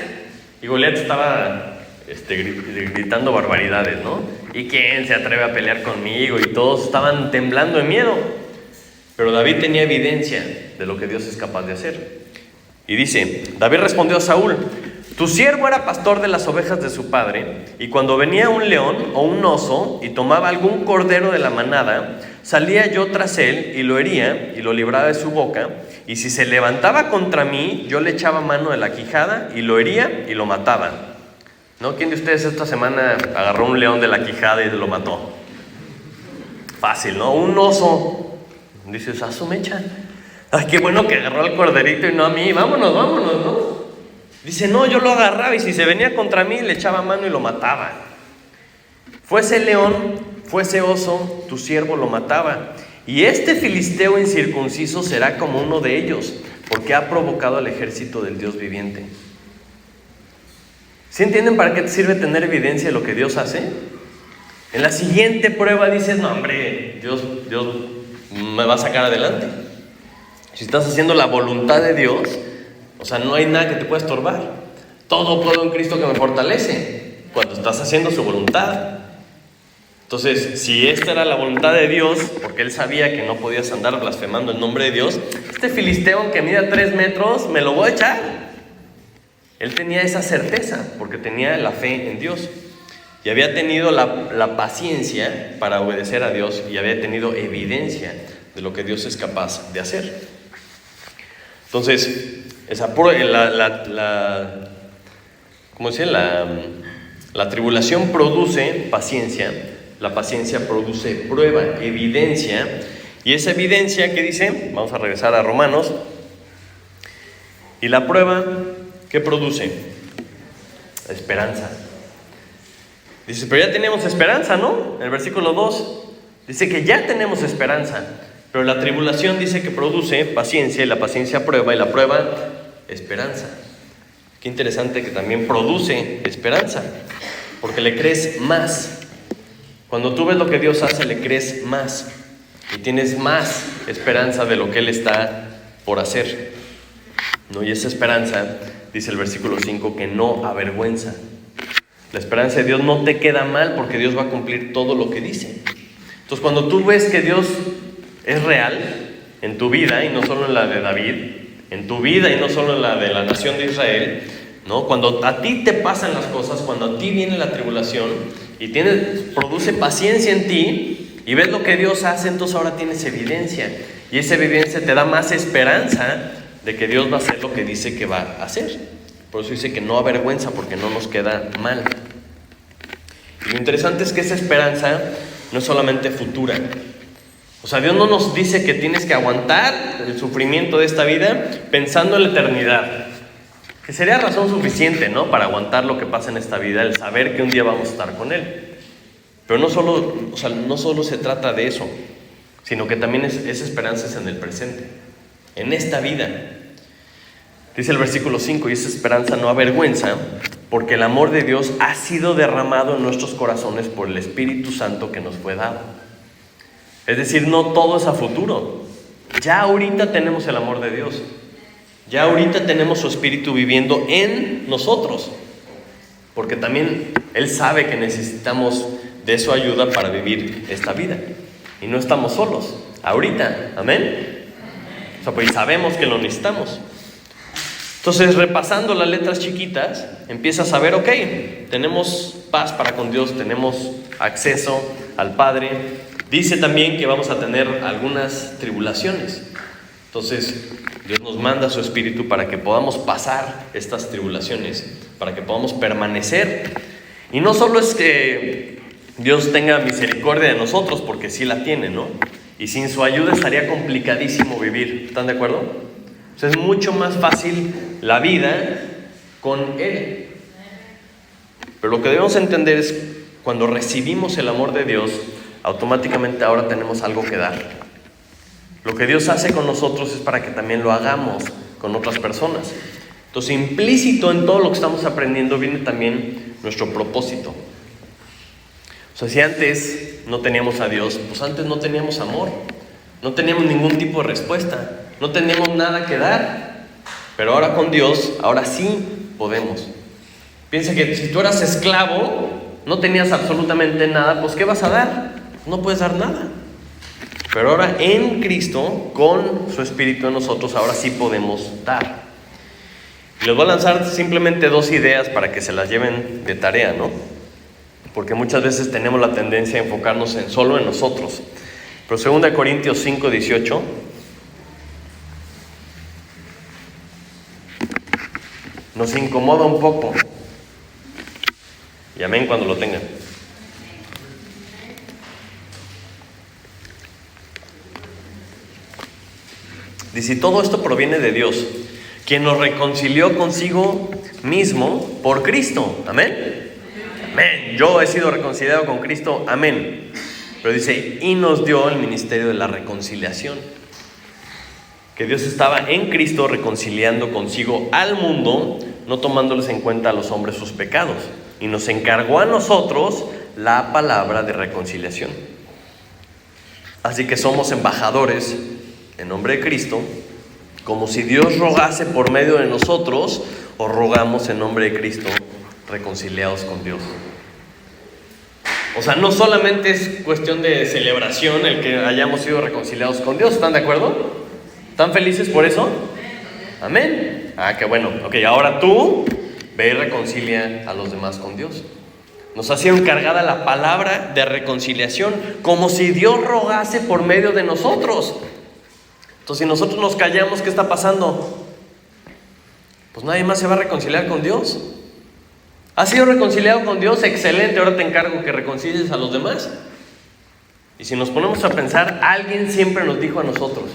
Y Goliat estaba gritando barbaridades, ¿no? ¿Y quién se atreve a pelear conmigo? Y todos estaban temblando de miedo. Pero David tenía evidencia de lo que Dios es capaz de hacer. Y dice, David respondió a Saúl, Tu siervo era pastor de las ovejas de su padre, y cuando venía un león o un oso y tomaba algún cordero de la manada, salía yo tras él y lo hería y lo libraba de su boca, y si se levantaba contra mí, yo le echaba mano de la quijada y lo hería y lo mataba. ¿No? ¿Quién de ustedes esta semana agarró un león de la quijada y lo mató? Fácil, ¿no? Un oso. Dices, ¡ah, su mecha! ¡Ay, qué bueno que agarró al corderito y no a mí! ¡Vámonos, vámonos!, ¿no? Dice, no, yo lo agarraba y si se venía contra mí, le echaba mano y lo mataba. Fuese león, fuese oso, tu siervo lo mataba. Y este filisteo incircunciso será como uno de ellos, porque ha provocado al ejército del Dios viviente. ¿Sí entienden para qué te sirve tener evidencia de lo que Dios hace? En la siguiente prueba dices, no hombre, Dios me va a sacar adelante. Si estás haciendo la voluntad de Dios, o sea, no hay nada que te pueda estorbar. Todo puedo en Cristo que me fortalece, cuando estás haciendo su voluntad. Entonces, si esta era la voluntad de Dios, porque Él sabía que no podías andar blasfemando el nombre de Dios, este filisteo que mida 3 metros, me lo voy a echar. Él tenía esa certeza, porque tenía la fe en Dios. Y había tenido la paciencia para obedecer a Dios, y había tenido evidencia de lo que Dios es capaz de hacer. Entonces, la tribulación produce paciencia, la paciencia produce prueba, evidencia, y esa evidencia, ¿qué dice? Vamos a regresar a Romanos. Y la prueba, ¿qué produce? Esperanza. Dice, pero ya tenemos esperanza, ¿no? En el versículo 2 dice que ya tenemos esperanza, pero la tribulación dice que produce paciencia, y la paciencia prueba, y la prueba esperanza. Qué interesante que también produce esperanza, porque le crees más. Cuando tú ves lo que Dios hace, le crees más y tienes más esperanza de lo que Él está por hacer, ¿no? Y esa esperanza, dice el versículo 5, que no avergüenza. La esperanza de Dios no te queda mal, porque Dios va a cumplir todo lo que dice. Entonces, cuando tú ves que Dios es real en tu vida, y no solo en la de David, en tu vida y no solo en la de la nación de Israel, ¿no? Cuando a ti te pasan las cosas, cuando a ti viene la tribulación y produce paciencia en ti, y ves lo que Dios hace, entonces ahora tienes evidencia, y esa evidencia te da más esperanza de que Dios va a hacer lo que dice que va a hacer. Por eso dice que no avergüenza, porque no nos queda mal. Y lo interesante es que esa esperanza no es solamente futura. O sea, Dios no nos dice que tienes que aguantar el sufrimiento de esta vida pensando en la eternidad, que sería razón suficiente, ¿no?, para aguantar lo que pasa en esta vida, el saber que un día vamos a estar con Él. Pero no solo se trata de eso, sino que también esa esperanza es en el presente, en esta vida. Dice el versículo 5, y esa esperanza no avergüenza, porque el amor de Dios ha sido derramado en nuestros corazones por el Espíritu Santo que nos fue dado. Es decir, no todo es a futuro. Ya ahorita tenemos el amor de Dios. Ya ahorita tenemos su Espíritu viviendo en nosotros. Porque también Él sabe que necesitamos de su ayuda para vivir esta vida. Y no estamos solos. Ahorita. Amén. O sea, pues sabemos que lo necesitamos. Entonces, repasando las letras chiquitas, empiezas a ver, ok, tenemos paz para con Dios, tenemos acceso al Padre. Dice también que vamos a tener algunas tribulaciones. Entonces, Dios nos manda su Espíritu para que podamos pasar estas tribulaciones, para que podamos permanecer. Y no solo es que Dios tenga misericordia de nosotros, porque sí la tiene, ¿no? Y sin su ayuda estaría complicadísimo vivir. ¿Están de acuerdo? O sea, es mucho más fácil la vida con Él. Pero lo que debemos entender es, cuando recibimos el amor de Dios, automáticamente ahora tenemos algo que dar. Lo que Dios hace con nosotros es para que también lo hagamos con otras personas. Entonces, implícito en todo lo que estamos aprendiendo viene también nuestro propósito. O sea, si antes no teníamos a Dios, pues antes no teníamos amor, no teníamos ningún tipo de respuesta, no teníamos nada que dar. Pero ahora con Dios, ahora sí podemos. Piensa que si tú eras esclavo, no tenías absolutamente nada, pues ¿qué vas a dar? No puedes dar nada. Pero ahora en Cristo, con su Espíritu en nosotros, ahora sí podemos dar. Les voy a lanzar simplemente 2 ideas para que se las lleven de tarea, ¿no? Porque muchas veces tenemos la tendencia a enfocarnos solo en nosotros. Pero 2 Corintios 5:18 nos incomoda un poco. Y amén cuando lo tengan. Dice, todo esto proviene de Dios, quien nos reconcilió consigo mismo por Cristo. Amén. Amén. Yo he sido reconciliado con Cristo. Amén. Pero dice, y nos dio el ministerio de la reconciliación. Que Dios estaba en Cristo reconciliando consigo al mundo, no tomándoles en cuenta a los hombres sus pecados. Y nos encargó a nosotros la palabra de reconciliación. Así que somos embajadores en nombre de Cristo, como si Dios rogase por medio de nosotros, o rogamos en nombre de Cristo, reconciliados con Dios. O sea, no solamente es cuestión de celebración el que hayamos sido reconciliados con Dios. ¿Están de acuerdo? ¿Están felices por eso? Amén. Ah, qué bueno. Ok, ahora tú ve y reconcilia a los demás con Dios. Nos ha sido encargada la palabra de reconciliación, como si Dios rogase por medio de nosotros. Entonces, si nosotros nos callamos, ¿qué está pasando? Pues nadie más se va a reconciliar con Dios. ¿Has sido reconciliado con Dios? Excelente, ahora te encargo que reconcilies a los demás. Y si nos ponemos a pensar, alguien siempre nos dijo a nosotros.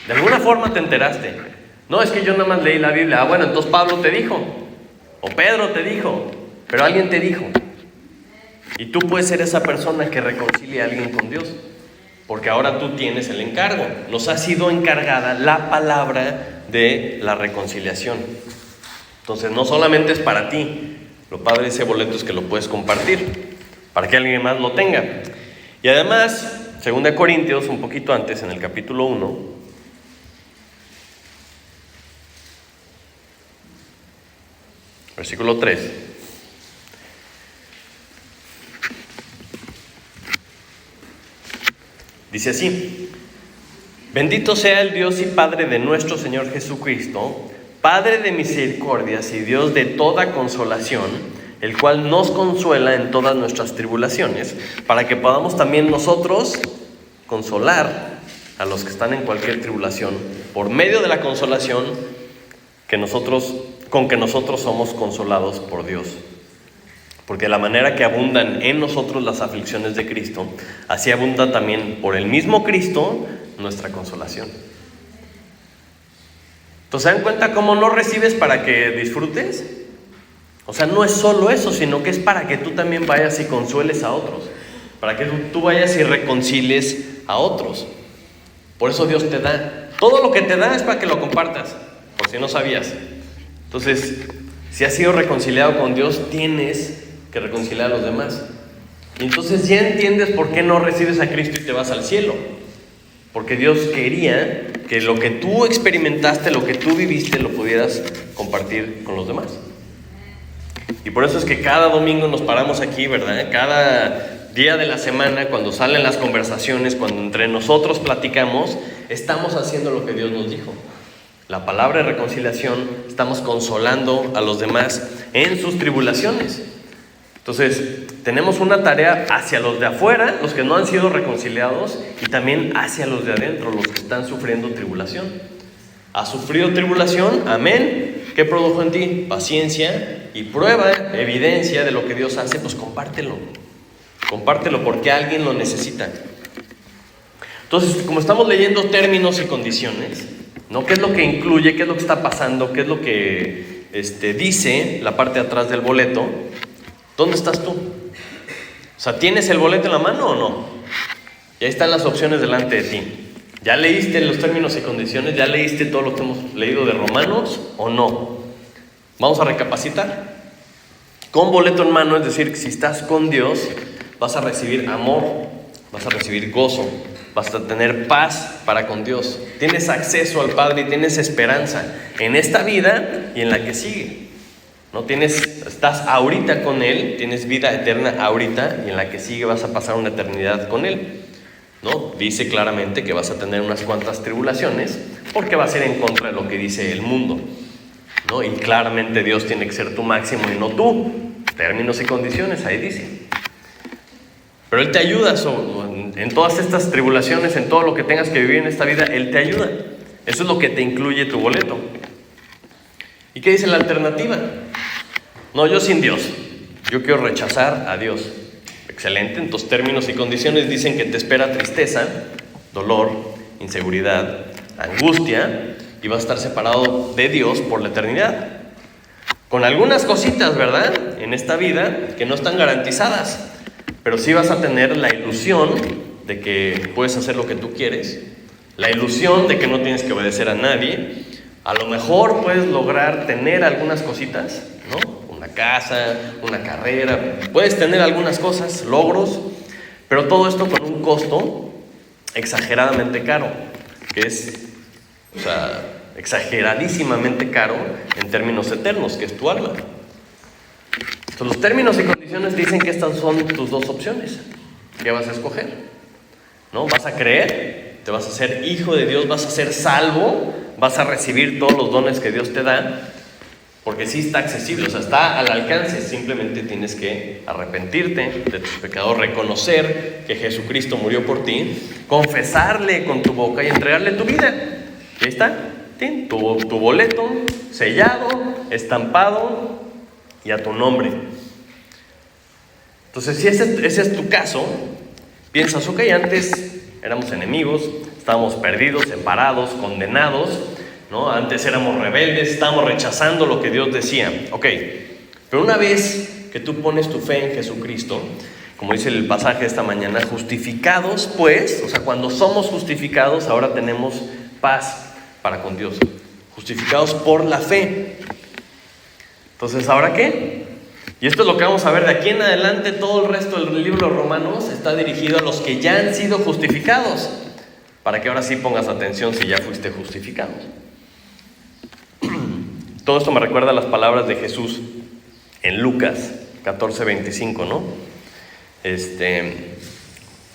De alguna forma te enteraste. No, es que yo nada más leí la Biblia. Ah, bueno, entonces Pablo te dijo. O Pedro te dijo. Pero alguien te dijo. Y tú puedes ser esa persona que reconcilie a alguien con Dios. Porque ahora tú tienes el encargo. Nos ha sido encargada la palabra de la reconciliación. Entonces no solamente es para ti. Lo padre de ese boleto es que lo puedes compartir para que alguien más lo tenga. Y además, 2 Corintios, un poquito antes, en el capítulo 1, versículo 3, dice así: bendito sea el Dios y Padre de nuestro Señor Jesucristo, Padre de misericordias y Dios de toda consolación, el cual nos consuela en todas nuestras tribulaciones, para que podamos también nosotros consolar a los que están en cualquier tribulación, por medio de la consolación con que nosotros somos consolados por Dios. Porque de la manera que abundan en nosotros las aflicciones de Cristo, así abunda también por el mismo Cristo nuestra consolación. Entonces, ¿se dan cuenta cómo no recibes para que disfrutes? O sea, no es solo eso, sino que es para que tú también vayas y consueles a otros. Para que tú vayas y reconcilies a otros. Por eso Dios te da. Todo lo que te da es para que lo compartas, por si no sabías. Entonces, si has sido reconciliado con Dios, tienes que reconciliar a los demás. Y entonces ya entiendes por qué no recibes a Cristo y te vas al cielo. Porque Dios quería que lo que tú experimentaste, lo que tú viviste, lo pudieras compartir con los demás. Y por eso es que cada domingo nos paramos aquí, ¿verdad? Cada día de la semana, cuando salen las conversaciones, cuando entre nosotros platicamos, estamos haciendo lo que Dios nos dijo. La palabra de reconciliación, estamos consolando a los demás en sus tribulaciones. Entonces, tenemos una tarea hacia los de afuera, los que no han sido reconciliados, y también hacia los de adentro, los que están sufriendo tribulación. ¿Has sufrido tribulación? Amén. ¿Qué produjo en ti? Paciencia y prueba, evidencia de lo que Dios hace. Pues compártelo. Compártelo porque alguien lo necesita. Entonces, como estamos leyendo términos y condiciones, ¿no? ¿Qué es lo que incluye? ¿Qué es lo que está pasando? ¿Qué es lo que dice la parte de atrás del boleto? ¿Dónde estás tú? O sea, ¿tienes el boleto en la mano o no? Y ahí están las opciones delante de ti. ¿Ya leíste los términos y condiciones? ¿Ya leíste todo lo que hemos leído de Romanos o no? Vamos a recapacitar. Con boleto en mano, es decir, que si estás con Dios, vas a recibir amor, vas a recibir gozo, vas a tener paz para con Dios. Tienes acceso al Padre y tienes esperanza en esta vida y en la que sigue. No estás ahorita con Él, tienes vida eterna ahorita y en la que sigue vas a pasar una eternidad con Él. ¿No? Dice claramente que vas a tener unas cuantas tribulaciones porque va a ser en contra de lo que dice el mundo. ¿no? Y claramente Dios tiene que ser tu máximo y no tú. Términos y condiciones, ahí dice. Pero Él te ayuda en todas estas tribulaciones, en todo lo que tengas que vivir en esta vida, Él te ayuda. Eso es lo que te incluye tu boleto. ¿Y qué dice la alternativa? No, yo sin Dios. Yo quiero rechazar a Dios. Excelente, entonces términos y condiciones dicen que te espera tristeza, dolor, inseguridad, angustia, y vas a estar separado de Dios por la eternidad. Con algunas cositas, ¿verdad?, en esta vida que no están garantizadas, pero sí vas a tener la ilusión de que puedes hacer lo que tú quieres, la ilusión de que no tienes que obedecer a nadie. A lo mejor puedes lograr tener algunas cositas, ¿no? Una casa, una carrera, puedes tener algunas cosas, logros, pero todo esto con un costo exageradamente caro, que es, exageradísimamente caro en términos eternos, que es tu alma. Entonces, los términos y condiciones dicen que estas son tus dos opciones. ¿Qué vas a escoger? ¿No? ¿Vas a creer? ¿Te vas a ser hijo de Dios? ¿Vas a ser salvo? ¿Vas a recibir todos los dones que Dios te da? Porque sí está accesible, está al alcance. Simplemente tienes que arrepentirte de tus pecados, reconocer que Jesucristo murió por ti, confesarle con tu boca y entregarle tu vida. Y ahí está, tu boleto sellado, estampado y a tu nombre. Entonces, si ese es tu caso, piensas, ok, antes éramos enemigos, estábamos perdidos, separados, condenados, ¿no? Antes éramos rebeldes, estábamos rechazando lo que Dios decía. Ok, pero una vez que tú pones tu fe en Jesucristo, como dice el pasaje de esta mañana, justificados pues, cuando somos justificados, ahora tenemos paz para con Dios. Justificados por la fe. Entonces, ¿ahora qué? Y esto es lo que vamos a ver de aquí en adelante. Todo el resto del libro de Romanos está dirigido a los que ya han sido justificados, para que ahora sí pongas atención si ya fuiste justificado. Todo esto me recuerda a las palabras de Jesús en Lucas 14:25, ¿no?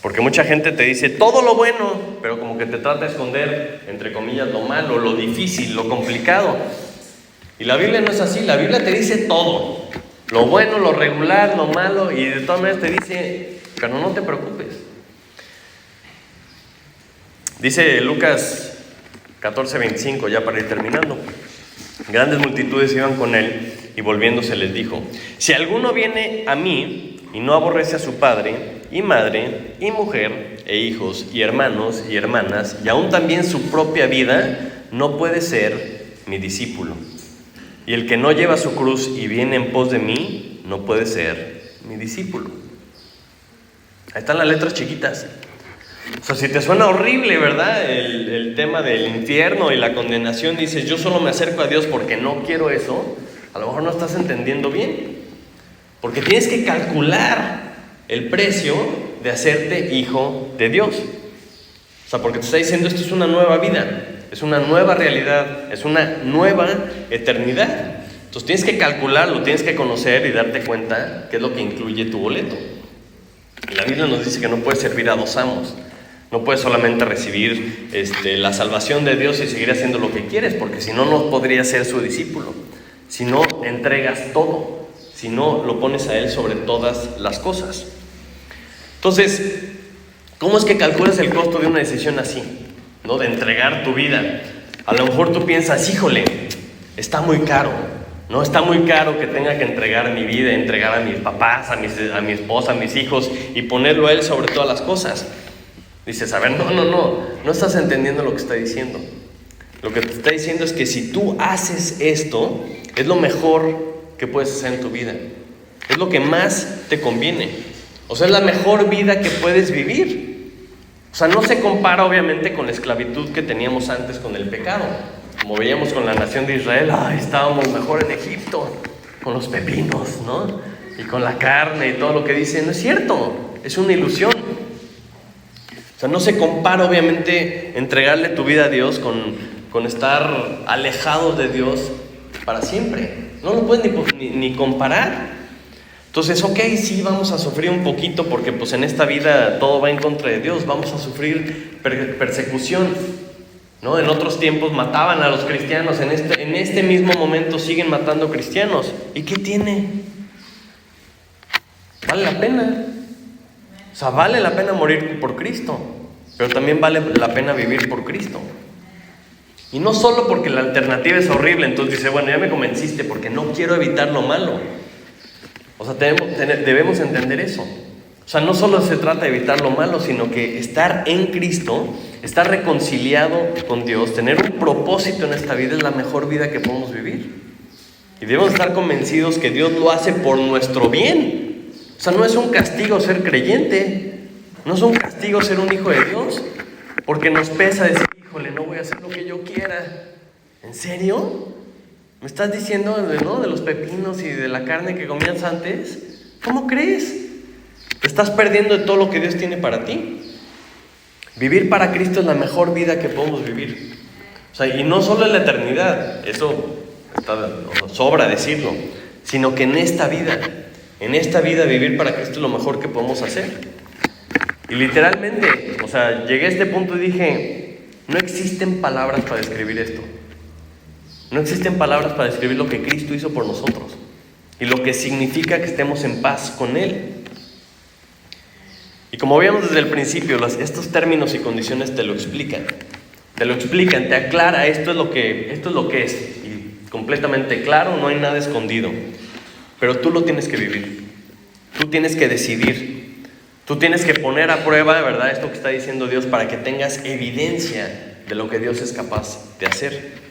Porque mucha gente te dice todo lo bueno, pero como que te trata de esconder, entre comillas, lo malo, lo difícil, lo complicado. Y la Biblia no es así. La Biblia te dice todo, lo bueno, lo regular, lo malo, y de todas maneras te dice, pero no te preocupes. Dice Lucas 14:25, ya para ir terminando. Grandes multitudes iban con él, y volviéndose les dijo: si alguno viene a mí y no aborrece a su padre y madre y mujer e hijos y hermanos y hermanas, y aún también su propia vida, no puede ser mi discípulo. Y el que no lleva su cruz y viene en pos de mí, no puede ser mi discípulo. Ahí están las letras chiquitas. Si te suena horrible, ¿verdad?, el tema del infierno y la condenación, dices, yo solo me acerco a Dios porque no quiero eso, a lo mejor no estás entendiendo bien. Porque tienes que calcular el precio de hacerte hijo de Dios. Porque te está diciendo, esto es una nueva vida, es una nueva realidad, es una nueva eternidad. Entonces tienes que calcularlo, tienes que conocer y darte cuenta qué es lo que incluye tu boleto. Y la Biblia nos dice que no puedes servir a dos amos. No puedes solamente recibir la salvación de Dios y seguir haciendo lo que quieres, porque si no, no podrías ser su discípulo. Si no entregas todo, si no lo pones a Él sobre todas las cosas. Entonces, ¿cómo es que calculas el costo de una decisión así, ¿no?, de entregar tu vida? A lo mejor tú piensas, híjole, está muy caro, ¿no? Está muy caro que tenga que entregar mi vida, entregar a mis papás, a mi esposa, a mis hijos, y ponerlo a Él sobre todas las cosas. Dices, a ver, no estás entendiendo lo que está diciendo. Lo que te está diciendo es que si tú haces esto, es lo mejor que puedes hacer en tu vida. Es lo que más te conviene. Es la mejor vida que puedes vivir. No se compara obviamente con la esclavitud que teníamos antes con el pecado. Como veíamos con la nación de Israel, estábamos mejor en Egipto, con los pepinos, ¿no? Y con la carne y todo lo que dicen. No es cierto, es una ilusión. No se compara obviamente entregarle tu vida a Dios con estar alejados de Dios para siempre. No lo puedes ni comparar. Entonces, ok, sí vamos a sufrir un poquito porque pues en esta vida todo va en contra de Dios. Vamos a sufrir persecución. ¿no? En otros tiempos mataban a los cristianos, en este mismo momento siguen matando cristianos. ¿Y qué tiene? Vale la pena. O sea, vale la pena morir por Cristo, pero también vale la pena vivir por Cristo. Y no solo porque la alternativa es horrible, entonces dice, bueno, ya me convenciste porque no quiero evitar lo malo. O sea, debemos entender eso. O sea, no solo se trata de evitar lo malo, sino que estar en Cristo, estar reconciliado con Dios, tener un propósito en esta vida es la mejor vida que podemos vivir. Y debemos estar convencidos que Dios lo hace por nuestro bien. O sea, no es un castigo ser creyente, no es un castigo ser un hijo de Dios, porque nos pesa decir, híjole, no voy a hacer lo que yo quiera. ¿En serio? ¿Me estás diciendo, ¿no?, de los pepinos y de la carne que comías antes? ¿Cómo crees? Te estás perdiendo de todo lo que Dios tiene para ti. Vivir para Cristo es la mejor vida que podemos vivir. O sea, y no solo en la eternidad, eso sobra decirlo, sino que en esta vida vivir para Cristo es lo mejor que podemos hacer. Y literalmente, o sea, llegué a este punto y dije, no existen palabras para describir esto. No existen palabras para describir lo que Cristo hizo por nosotros y lo que significa que estemos en paz con Él. Y como veíamos desde el principio, estos términos y condiciones te lo explican, te aclara, esto es lo que es, y completamente claro, no hay nada escondido, pero tú lo tienes que vivir, tú tienes que decidir, tú tienes que poner a prueba, ¿verdad?, esto que está diciendo Dios para que tengas evidencia de lo que Dios es capaz de hacer.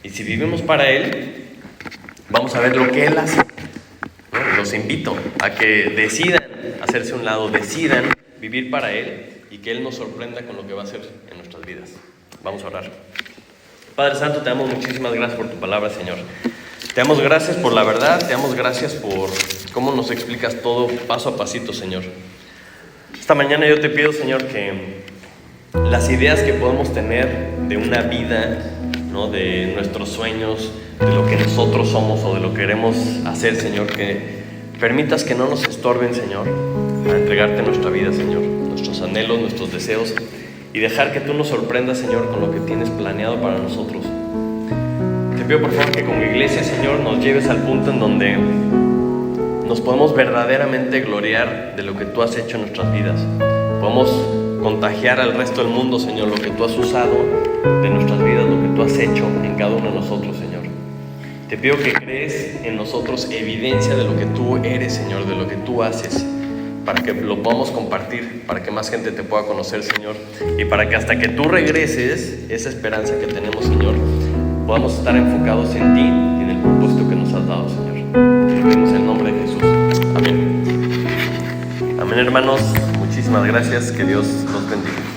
Y si vivimos para Él, vamos a ver lo que Él hace. Los invito a que decidan hacerse a un lado, decidan vivir para Él y que Él nos sorprenda con lo que va a hacer en nuestras vidas. Vamos a orar. Padre Santo, te damos muchísimas gracias por tu palabra, Señor. Te damos gracias por la verdad, te damos gracias por cómo nos explicas todo paso a pasito, Señor. Esta mañana yo te pido, Señor, que las ideas que podemos tener de una vida, ¿no?, de nuestros sueños, de lo que nosotros somos o de lo que queremos hacer, Señor, que permitas que no nos estorben, Señor, a entregarte nuestra vida, Señor, nuestros anhelos, nuestros deseos, y dejar que tú nos sorprendas, Señor, con lo que tienes planeado para nosotros. Te pido, por favor, que como iglesia, Señor, nos lleves al punto en donde nos podemos verdaderamente gloriar de lo que tú has hecho en nuestras vidas. Podemos contagiar al resto del mundo, Señor, lo que tú has usado de nuestras vidas, lo que tú has hecho en cada uno de nosotros, Señor. Te pido que crees en nosotros evidencia de lo que tú eres, Señor, de lo que tú haces, para que lo podamos compartir, para que más gente te pueda conocer, Señor, y para que hasta que tú regreses, esa esperanza que tenemos, Señor, podamos estar enfocados en ti y en el propósito que nos has dado, Señor. Te lo pedimos en el nombre de Jesús. Amén. Amén, hermanos. Muchísimas gracias. Que Dios los bendiga.